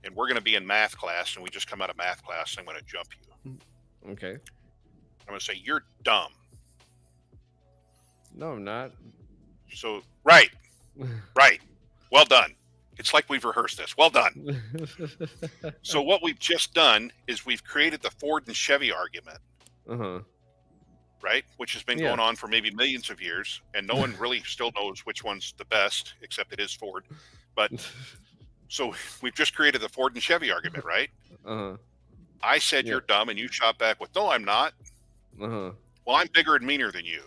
and we're gonna be in math class, and we just come out of math class. And I'm gonna jump you. Okay. I'm gonna say you're dumb. No, I'm not. So right. Well done. It's like we've rehearsed this. Well done. So what we've just done is we've created the Ford and Chevy argument. Right? Which has been going on for maybe millions of years, and no one really still knows which one's the best, except it is Ford. But so we've just created the Ford and Chevy argument, right? I said you're dumb, and you shot back with, no, I'm not. Well, I'm bigger and meaner than you.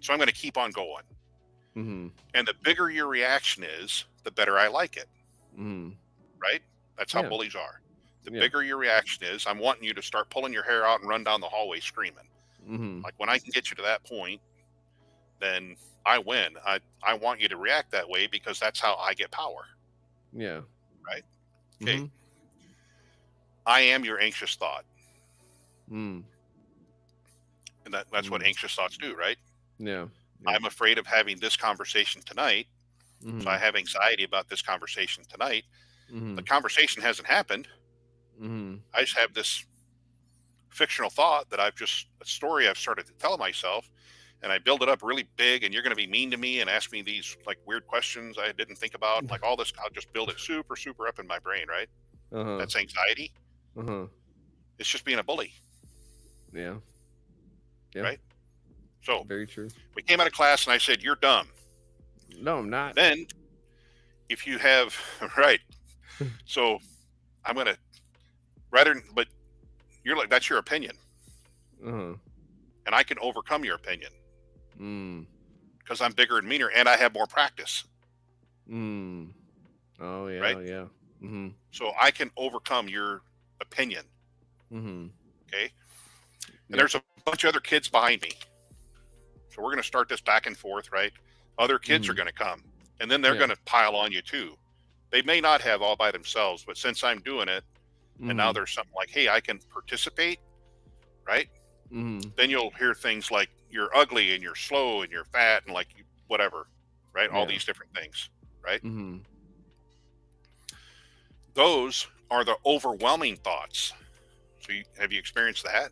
So I'm going to keep on going. And the bigger your reaction is, the better I like it. Right? That's how bullies are. The bigger your reaction is, I'm wanting you to start pulling your hair out and run down the hallway screaming. Like, when I can get you to that point, then I win. I want you to react that way because that's how I get power. Yeah. Right? Okay. I am your anxious thought. And that's what anxious thoughts do, right? Yeah. I'm afraid of having this conversation tonight. So I have anxiety about this conversation tonight. The conversation hasn't happened. I just have this fictional thought that a story I've started to tell myself, and I build it up really big, and you're going to be mean to me and ask me these like weird questions I didn't think about, like all this. I'll just build it super up in my brain, right? That's anxiety. It's just being a bully. Yeah. Right? So very true. We came out of class and I said, you're dumb. No, I'm not. Then if you have, right. So I'm going to but you're like, that's your opinion. And I can overcome your opinion. Because I'm bigger and meaner and I have more practice. Oh yeah. Right? Yeah. So I can overcome your opinion. Okay. And there's a bunch of other kids behind me. So we're going to start this back and forth, right? Other kids are going to come, and then they're going to pile on you too. They may not have all by themselves, but since I'm doing it, and now there's something like, hey, I can participate, right? Then you'll hear things like you're ugly and you're slow and you're fat and like whatever, right? All these different things, right? Those are the overwhelming thoughts. So have you experienced that?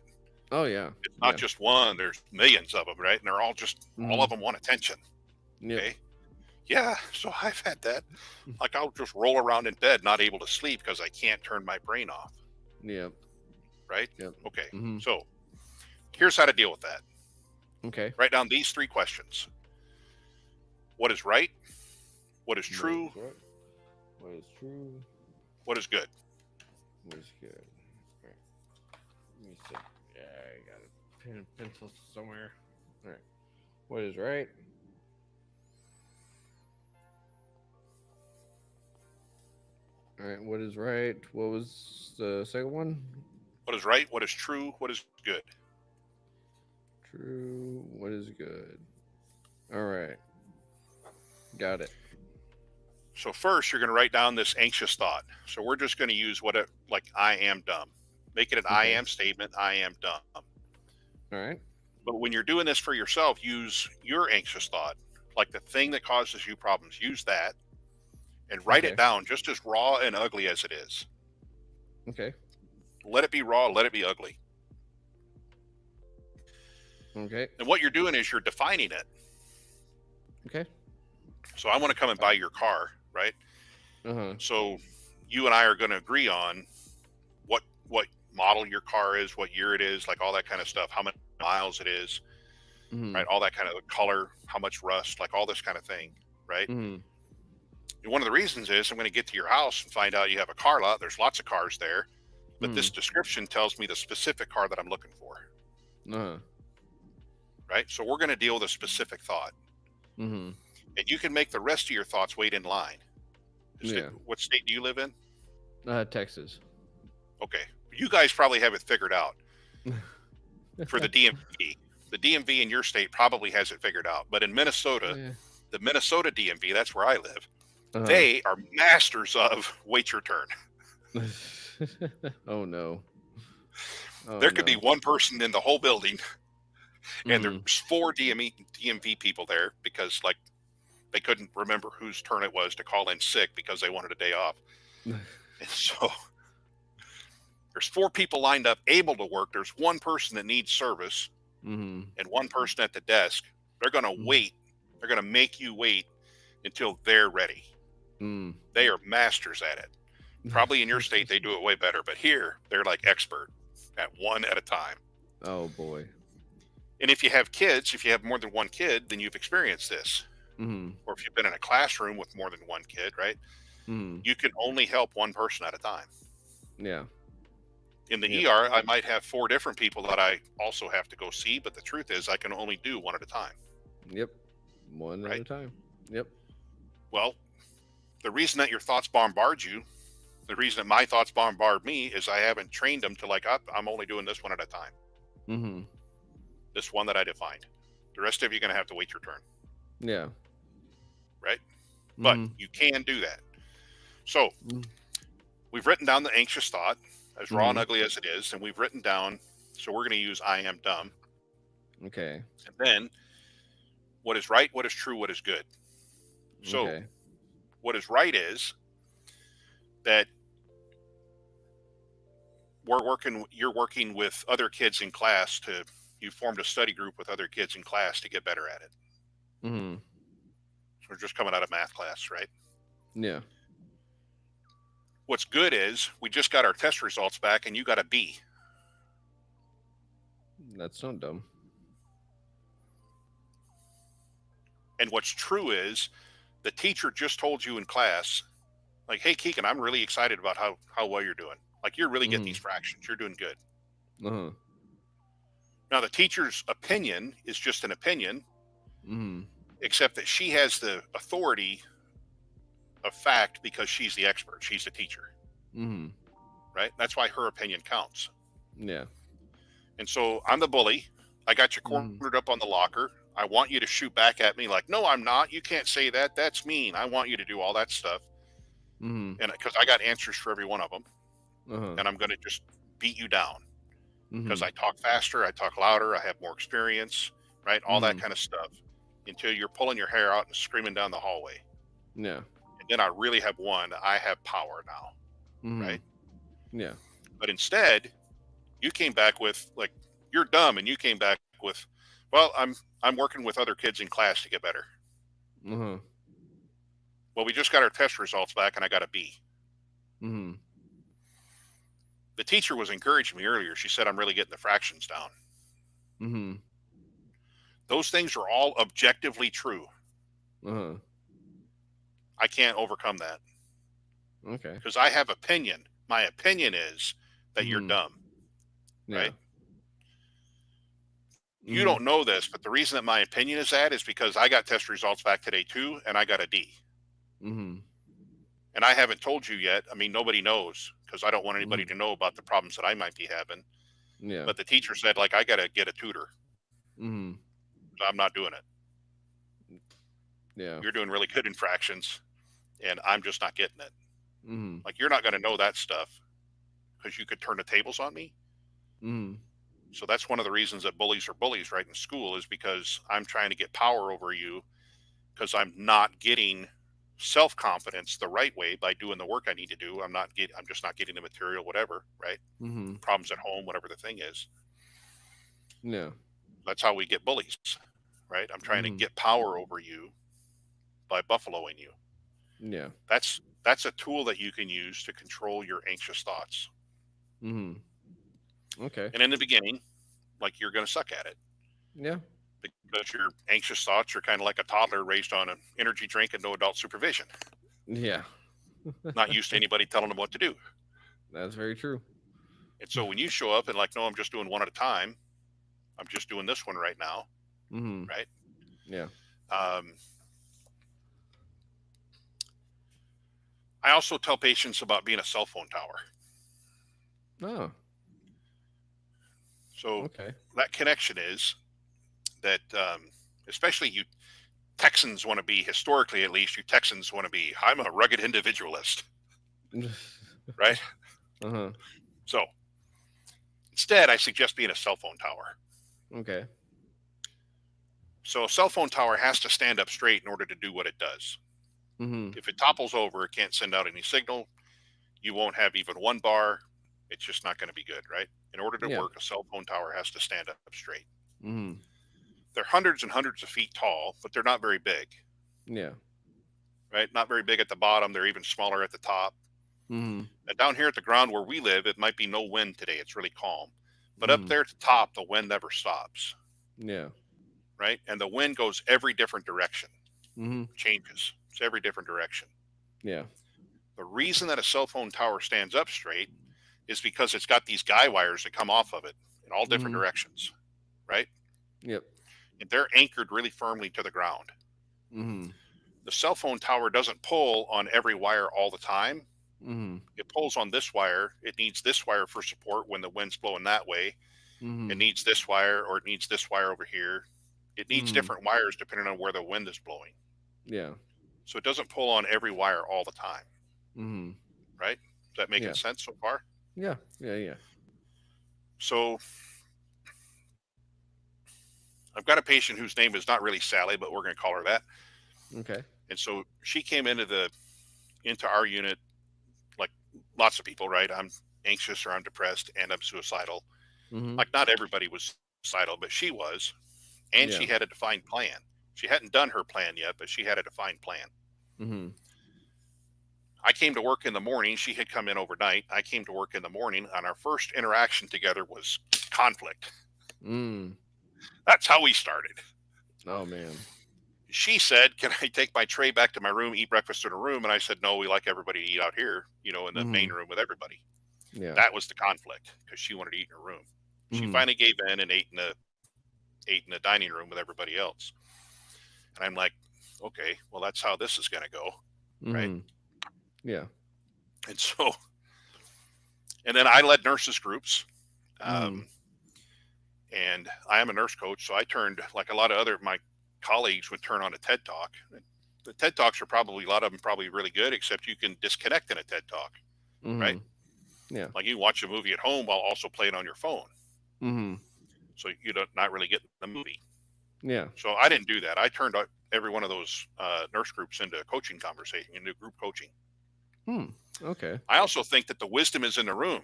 Oh yeah. It's not just one, there's millions of them, right? And they're all just, all of them want attention. Okay. Yeah. So I've had that. Like I'll just roll around in bed, not able to sleep because I can't turn my brain off. Yep. Right? Yep. Okay. So here's how to deal with that. Okay. Write down these 3 questions. What is right? What is true? What is true? What is good? What is good? All right. Let me see. Yeah, I got a pen and pencil somewhere. All right. What is right? All right. What is right? What was the second one? What is right? What is true? What is good? True. What is good? All right. Got it. So first, you're going to write down this anxious thought. So we're just going to use like I am dumb. Make it an I am statement. I am dumb. All right. But when you're doing this for yourself, use your anxious thought, like the thing that causes you problems. Use that and write it down just as raw and ugly as it is. Okay. Let it be raw. Let it be ugly. Okay. And what you're doing is you're defining it. Okay. So I want to come and buy your car, right? Uh-huh. So you and I are going to agree on what model your car is, what year it is, like all that kind of stuff, how many miles it is, Mm-hmm. right? All that kind of color, how much rust, like all this kind of thing, right? Mm-hmm. And one of the reasons is I'm going to get to your house and find out you have a car lot. There's lots of cars there, but this description tells me the specific car that I'm looking for, Uh-huh. right? So we're going to deal with a specific thought, Mm-hmm. and you can make the rest of your thoughts wait in line. Yeah. What state do you live in? Texas. Okay. You guys probably have it figured out for the DMV. The DMV in your state probably has it figured out. But in Minnesota, Yeah. the Minnesota DMV, that's where I live, Uh-huh. they are masters of wait your turn. Oh no. Oh, There could be no. one person in the whole building, and Mhm. there's 4 DMV people there because, like, they couldn't remember whose turn it was to call in sick because they wanted a day off. And so there's 4 people lined up able to work. There's one person that needs service Mhm. and one person at the desk. They're going to Mhm. wait. They're going to make you wait until they're ready. Mm. They are masters at it. Probably in your state, they do it way better. But here, they're like expert at one at a time. Oh boy. And if you have kids, if you have more than one kid, then you've experienced this. Mhm. Or if you've been in a classroom with more than one kid, right? Mhm. You can only help one person at a time. Yeah. In the Yep. ER, I might have 4 different people that I also have to go see, but the truth is I can only do one at a time. Yep. One at a Right? time. Yep. Well, the reason that your thoughts bombard you, the reason that my thoughts bombard me is I haven't trained them to, like, I'm only doing this one at a time. Mhm. This one that I defined. The rest of you are going to have to wait your turn. Yeah. Right? But Mhm. you can do that. So Mhm. we've written down the anxious thought, as raw and Mhm. ugly as it is, and we've written down, so we're going to use I am dumb. Okay. And then what is right, what is true, what is good. So Okay. what is right is that you're working with other kids in class you formed a study group with other kids in class to get better at it. Mhm. So we're just coming out of math class, right? Yeah. What's good is we just got our test results back and you got a B. That's not dumb. And what's true is the teacher just told you in class, like, hey, Keegan, I'm really excited about how well you're doing. Like, you're really getting these fractions. You're doing good. Uh-huh. Now, the teacher's opinion is just an opinion, Mhm. except that she has the authority of fact because she's the expert. She's the teacher, Mhm. right? That's why her opinion counts. Yeah. And so I'm the bully. I got you Mhm. cornered up on the locker. I want you to shoot back at me like, no, I'm not. You can't say that. That's mean. I want you to do all that stuff. Mhm. And because I got answers for every one of them, Uh-huh. and I'm going to just beat you down because Mhm. I talk faster, I talk louder, I have more experience, right? All that Mhm. kind of stuff until you're pulling your hair out and screaming down the hallway. Yeah. And then I really have won. I have power now, right? Mhm. Yeah. But instead, you came back with, like, you're dumb, and you came back with, well, I'm working with other kids in class to get better. Uh-huh. Well, we just got our test results back and I got a B. Mhm. The teacher was encouraging me earlier. She said I'm really getting the fractions down. Mhm. Those things are all objectively true. Uh-huh. I can't overcome that Okay. because I have opinion. My opinion is that you're Mhm. dumb, Yeah. right? You Mhm. don't know this, but the reason that my opinion is that is because I got test results back today too, and I got a D. Mhm. And I haven't told you yet. I mean, nobody knows because I don't want anybody Mhm. to know about the problems that I might be having. Yeah. But the teacher said, like, I got to get a tutor. Mhm. So I'm not doing it. Yeah. You're doing really good in fractions, and I'm just not getting it. Mhm. Like, you're not going to know that stuff because you could turn the tables on me. Mhm. So that's one of the reasons that bullies are bullies, right, in school, is because I'm trying to get power over you because I'm not getting self-confidence the right way by doing the work I need to do. I'm just not getting the material, whatever, right? Mhm. Problems at home, whatever the thing is. Yeah. That's how we get bullies, right? I'm trying to Mhm. get power over you by buffaloing you. Yeah. That's a tool that you can use to control your anxious thoughts. Mhm. Okay. And in the beginning, like, you're going to suck at it Yeah. because your anxious thoughts are kind of like a toddler raised on an energy drink and no adult supervision, Yeah. not used to anybody telling them what to do. That's very true. And so when you show up and like, no, I'm just doing one at a time. I'm just doing this one right now, Mhm. right? Yeah. Um, I also tell patients about being a cell phone tower. Oh, So okay. that connection is that, especially you Texans want to be, historically at least, you Texans want to be, I'm a rugged individualist, right? Uh-huh. So instead, I suggest being a cell phone tower. Okay. So a cell phone tower has to stand up straight in order to do what it does. Mhm. If it topples over, it can't send out any signal. You won't have even one bar. It's just not going to be good, right? In order to Yeah. work, a cell phone tower has to stand up straight. Mhm. They're hundreds and hundreds of feet tall, but they're not very big, Yeah. right? Not very big at the bottom. They're even smaller at the top. Mhm. And down here at the ground where we live, it might be no wind today. It's really calm. But up Mhm. there at the top, the wind never stops, Yeah. right? And the wind goes every different direction, Mhm. changes. It's every different direction. Yeah. The reason that a cell phone tower stands up straight is because it's got these guy wires that come off of it in all different Mhm. directions, right? Yep. And they're anchored really firmly to the ground. Mhm. The cell phone tower doesn't pull on every wire all the time. Mhm. It pulls on this wire. It needs this wire for support when the wind's blowing that way. It Mhm. needs this wire, or it needs this wire over here. It needs Mhm. different wires depending on where the wind is blowing. Yeah. So it doesn't pull on every wire all the time, Mhm. right? Is that making Yeah. sense so far? Yeah. Yeah. Yeah. So I've got a patient whose name is not really Sally, but we're going to call her that. Okay. And so she came into our unit like lots of people, right? I'm anxious or I'm depressed and I'm suicidal. Mhm. Like not everybody was suicidal, but she was, and she Yeah. had a defined plan. She hadn't done her plan yet, but she had a defined plan. Mhm. I came to work in the morning. She had come in overnight. I came to work in the morning, and our first interaction together was conflict. Mm. That's how we started. Oh man. She said, "Can I take my tray back to my room, eat breakfast in a room?" And I said, "No, we like everybody to eat out here, in the main Mhm. room with everybody." Yeah. That was the conflict because she wanted to eat in her room. She Mhm. finally gave in and ate in the dining room with everybody else. And I'm like, okay, well, that's how this is going to go, right? Mhm. Yeah. And so, and then I led nurses groups. Mhm. Um, and I am a nurse coach. So I turned, like a lot of other my colleagues would turn on a TED Talk. The TED Talks are probably, a lot of them probably really good, except you can disconnect in a TED Talk, right? Mhm. Yeah. Like you watch a movie at home while also playing on your phone. Mhm. So you don't not really getting the movie. Yeah. So I didn't do that. I turned every one of those nurse groups into coaching conversation, into group coaching. Hmm. Okay. I also think that the wisdom is in the room.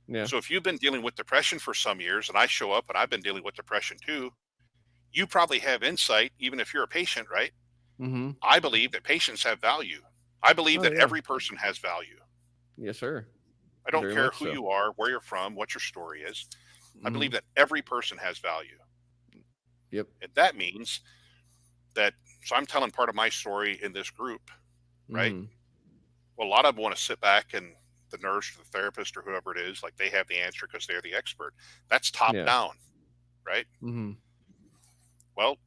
Yeah. So if you've been dealing with depression for some years and I show up and I've been dealing with depression too, you probably have insight, even if you're a patient, right? Mhm. I believe that patients have value. I believe Oh that yeah. every person has value. Yes, sir. I don't Very care much who so. you are, where you're from, what your story is. I believe Mhm. that every person has value. Yep. And that means that, so I'm telling part of my story in this group, right? Mhm. Well, a lot of them want to sit back and the nurse or the therapist or whoever it is, like they have the answer because they're the expert. That's top Yeah. down, right? Mhm. Well,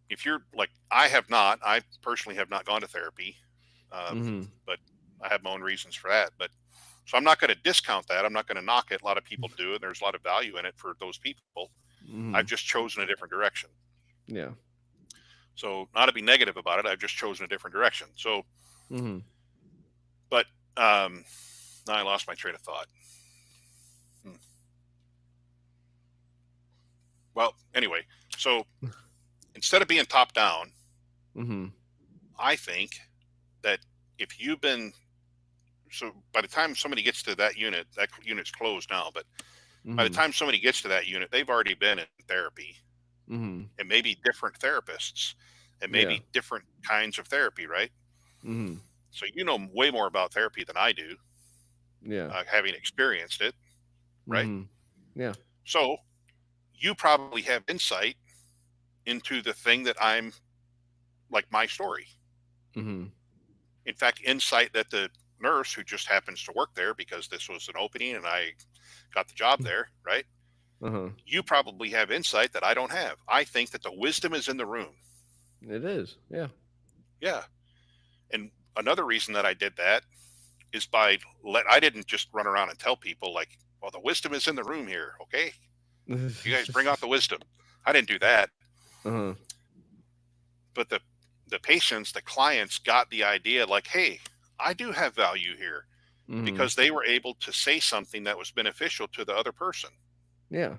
if you're like, I personally have not gone to therapy, Mhm. but I have my own reasons for that. But so I'm not going to discount that. I'm not going to knock it. A lot of people do it. There's a lot of value in it for those people. I've Mhm. just chosen a different direction. Yeah. So not to be negative about it, I've just chosen a different direction. So, Mhm. but now I lost my train of thought. Hmm. Well, anyway, so instead of being top down, Mhm. I think that if you've been, so by the time somebody gets to that unit's closed now, but by the Mhm. time somebody gets to that unit, they've already been in therapy, Mm-hmm. and maybe different therapists, and Yeah. maybe different kinds of therapy, right? Mm-hmm. So you know way more about therapy than I do, Yeah. having experienced it, right? Mm-hmm. Yeah. So you probably have insight into the thing that I'm like my story. Mm-hmm. In fact, insight that the nurse who just happens to work there because this was an opening and I got the job there, right? Uh-huh. You probably have insight that I don't have. I think that the wisdom is in the room. It is. Yeah. Yeah. And another reason that I did that is I didn't just run around and tell people like, well, the wisdom is in the room here. Okay. You guys bring out the wisdom. I didn't do that. Uh-huh. But the patients, the clients got the idea like, hey, I do have value here, Mm-hmm. because they were able to say something that was beneficial to the other person. Yeah.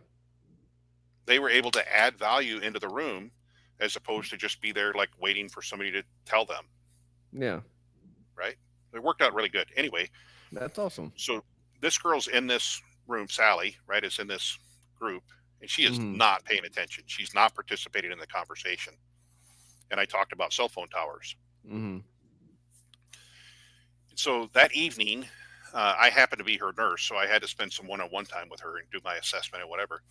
They were able to add value into the room as opposed to just be there like waiting for somebody to tell them, Yeah. right? It worked out really good. Anyway, That's awesome. so this girl's in this room, Sally, right, is in this group, and she is Mm-hmm. not paying attention. She's not participating in the conversation. And I talked about cell phone towers. Mm-hmm. So that evening, I happened to be her nurse, so I had to spend some one-on-one time with her and do my assessment and whatever.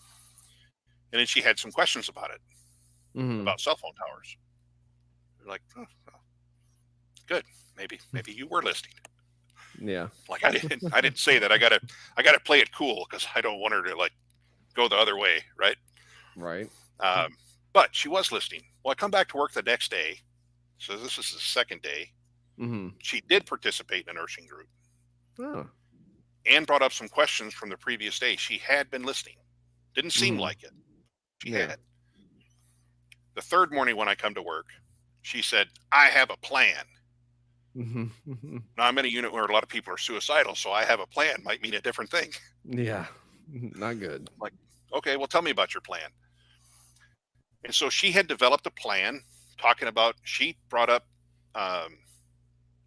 And then she had some questions about it, Mm-hmm. about cell phone towers. They're like, oh, well, good, maybe you were listening. Yeah. Like I didn't say that. I gotta play it cool because I don't want her to like go the other way, right? Right. But she was listening. Well, I come back to work the next day, so this is the second day. Mm-hmm. She did participate in a nursing group Oh. and brought up some questions from the previous day. She had been listening. Didn't seem Mm-hmm. like it. She Yeah. had. The third morning when I come to work, she said, I have a plan. Mm-hmm. Now I'm in a unit where a lot of people are suicidal, so I have a plan might mean a different thing. Yeah. Not good. I'm like, okay, well, tell me about your plan. And so she had developed a plan talking about, she brought up um,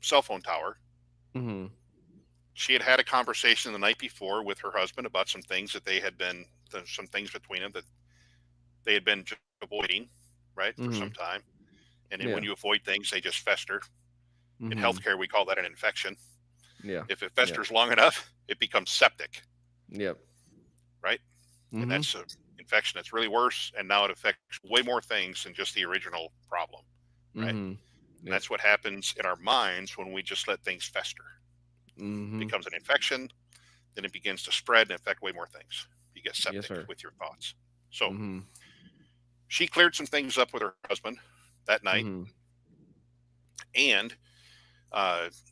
cell phone tower. Mm-hmm. She had had a conversation the night before with her husband about some things that some things between them that they had been just avoiding, right, for Mm-hmm. some time. And then Yeah. when you avoid things, they just fester. In Mm-hmm. healthcare, we call that an infection. Yeah. If it Yeah. festers long enough, it becomes septic, Yep. right? And Mm-hmm. that's an infection that's really worse. And now it affects way more things than just the original problem, right? Mm-hmm. Yep. That's what happens in our minds when we just let things fester. Mm-hmm. It becomes an infection, then it begins to spread and affect way more things. You get Yes, septic sir. with your thoughts. So Mm-hmm. she cleared some things up with her husband that night Mm-hmm. and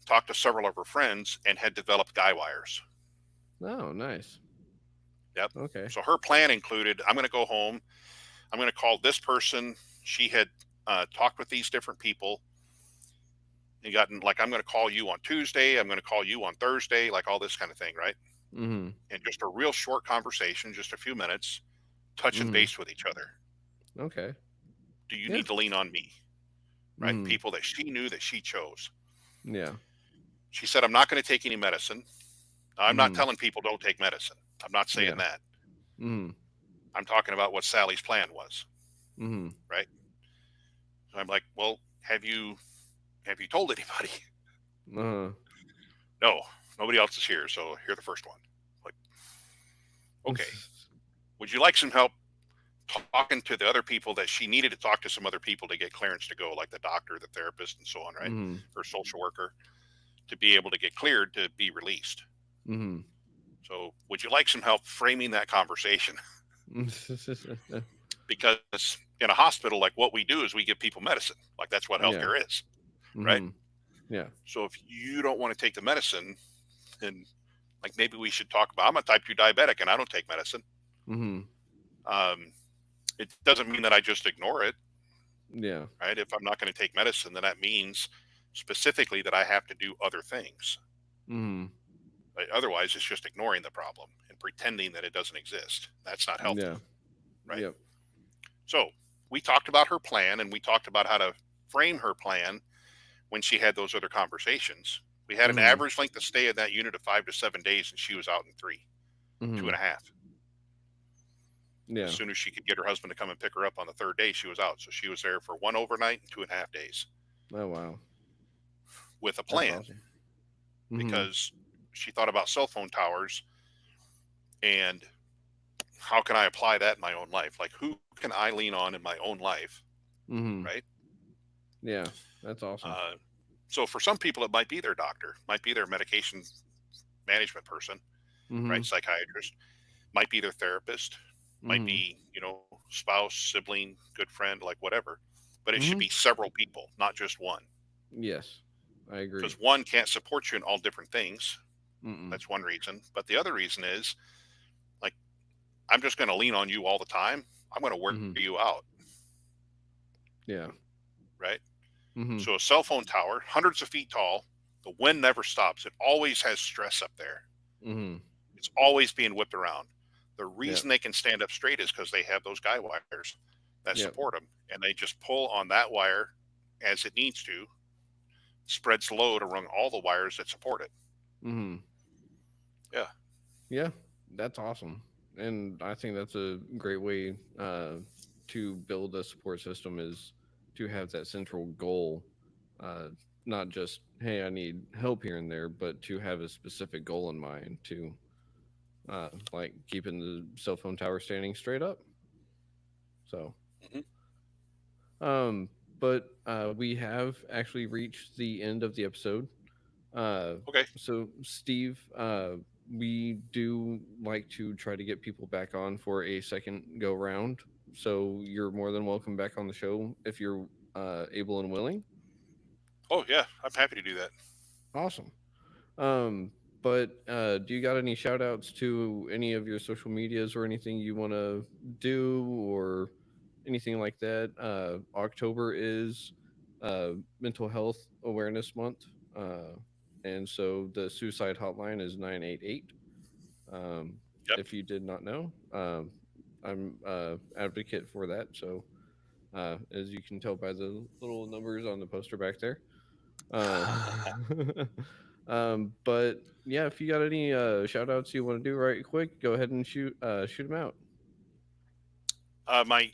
talked to several of her friends and had developed guy wires. Oh, nice. Yep. Okay. So her plan included, I'm going to go home. I'm going to call this person. She had talked with these different people and gotten like, I'm going to call you on Tuesday. I'm going to call you on Thursday, like all this kind of thing, right? Mm-hmm. And just a real short conversation, just a few minutes, touching Mm-hmm. base with each other. Okay. Do you Yeah. need to lean on me? Right? Mm-hmm. People that she knew that she chose. Yeah. She said, I'm not going to take any medicine. I'm not Mhm. telling people don't take medicine. I'm not saying Yeah. that. Mm-hmm. I'm talking about what Sally's plan was. Mm-hmm. Right? So I'm like, well, have you told anybody? Uh-huh. No, nobody else is here. So you're the first one. Like, okay. Would you like some help talking to the other people that she needed to talk to some other people to get clearance to go, like the doctor, the therapist, and so on, right? Mm-hmm. Her social worker, to be able to get cleared to be released. Mm-hmm. So would you like some help framing that conversation? Because in a hospital, like what we do is we give people medicine. Like that's what Yeah. healthcare is, right? Mm-hmm. Yeah. So if you don't want to take the medicine, then like maybe we should talk about, I'm a type 2 diabetic and I don't take medicine. Mm-hmm. It doesn't mean that I just ignore it, Yeah. right? If I'm not going to take medicine, then that means specifically that I have to do other things. Mm-hmm. Otherwise, it's just ignoring the problem and pretending that it doesn't exist. That's not healthy, Yeah. right? Yep. So we talked about her plan and we talked about how to frame her plan when she had those other conversations. We had an Mhm. average length of stay in that unit of 5 to 7 days, and she was out in 3, Mhm. 2.5. As Yeah. soon as she could get her husband to come and pick her up on the third day, she was out. So she was there for 1 overnight and 2.5 days Oh wow. with a That's plan, awesome. Mm-hmm. because she thought about cell phone towers and how can I apply that in my own life? Like, who can I lean on in my own life, Mm-hmm. right? Yeah. That's awesome. Uh, so for some people, it might be their doctor, might be their medication management person, Mm-hmm. right? Psychiatrist, might be their therapist, might Mm-hmm. be, spouse, sibling, good friend, like whatever. But it should Mm-hmm. be several people, not just one. Yes. I agree. Because one can't support you in all different things. Mm-mm. That's one reason. But the other reason is, like, I'm just going to lean on you all the time. I'm going to wear Mm-hmm. you out, Yeah. right? Mm-hmm. So a cell phone tower, hundreds of feet tall, the wind never stops. It always has stress up there. Mm-hmm. It's always being whipped around. The Yep. reason they can stand up straight is because they have those guy wires that Yep. support them, and they just pull on that wire as it needs to, spreads load around all the wires that support it. Mm-hmm. Yeah. Yeah. That's awesome. And I think that's a great way to build a support system, is to have that central goal. Uh, Not just, hey, I need help here and there, but to have a specific goal in mind, to like keeping the cell phone tower standing straight up. So, Hmm. um, but we have actually reached the end of the episode. Uh, Okay. so Steve, we do like to try to get people back on for a second go round. So you're more than welcome back on the show if you're able and willing. Oh yeah, I'm happy to do that. Awesome. Um, but do you got any shout outs to any of your social medias or anything you want to do, or anything like that? October is Mental Health Awareness Month. And so the suicide hotline is 988. Um, Yep. if you did not know, I'm advocate for that. So, as you can tell by the little numbers on the poster back there. Uh, but yeah, if you got any shout outs you want to do right quick, go ahead and shoot them out. My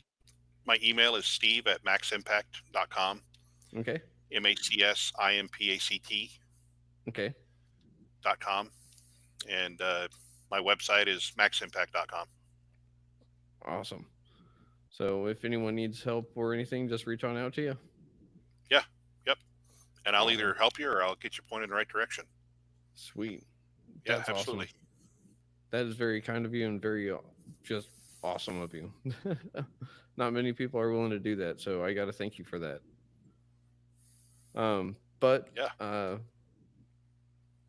email is steve@maximpact.com. Okay. MACSIMPACT.com. Okay. And my website is maximpact.com. Awesome. So if anyone needs help or anything, just reach on out to you. Yeah. Yep. And I'll Awesome. either help you or I'll get you pointed in the right direction. Sweet. Yeah, That's awesome. absolutely. That is very kind of you and very just awesome of you. Not many people are willing to do that, so I got to thank you for that. But Yeah.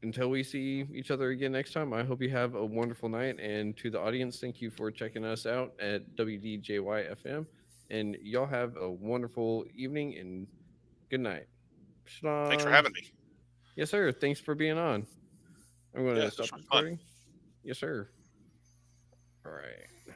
until we see each other again next time, I hope you have a wonderful night. And to the audience, thank you for checking us out at WDJY FM. And y'all have a wonderful evening and good night. Thanks for Shalom. having me. Yes, sir. Thanks for being on. I'm going Yeah, to this stop was fun. recording. Yes, sir. All right.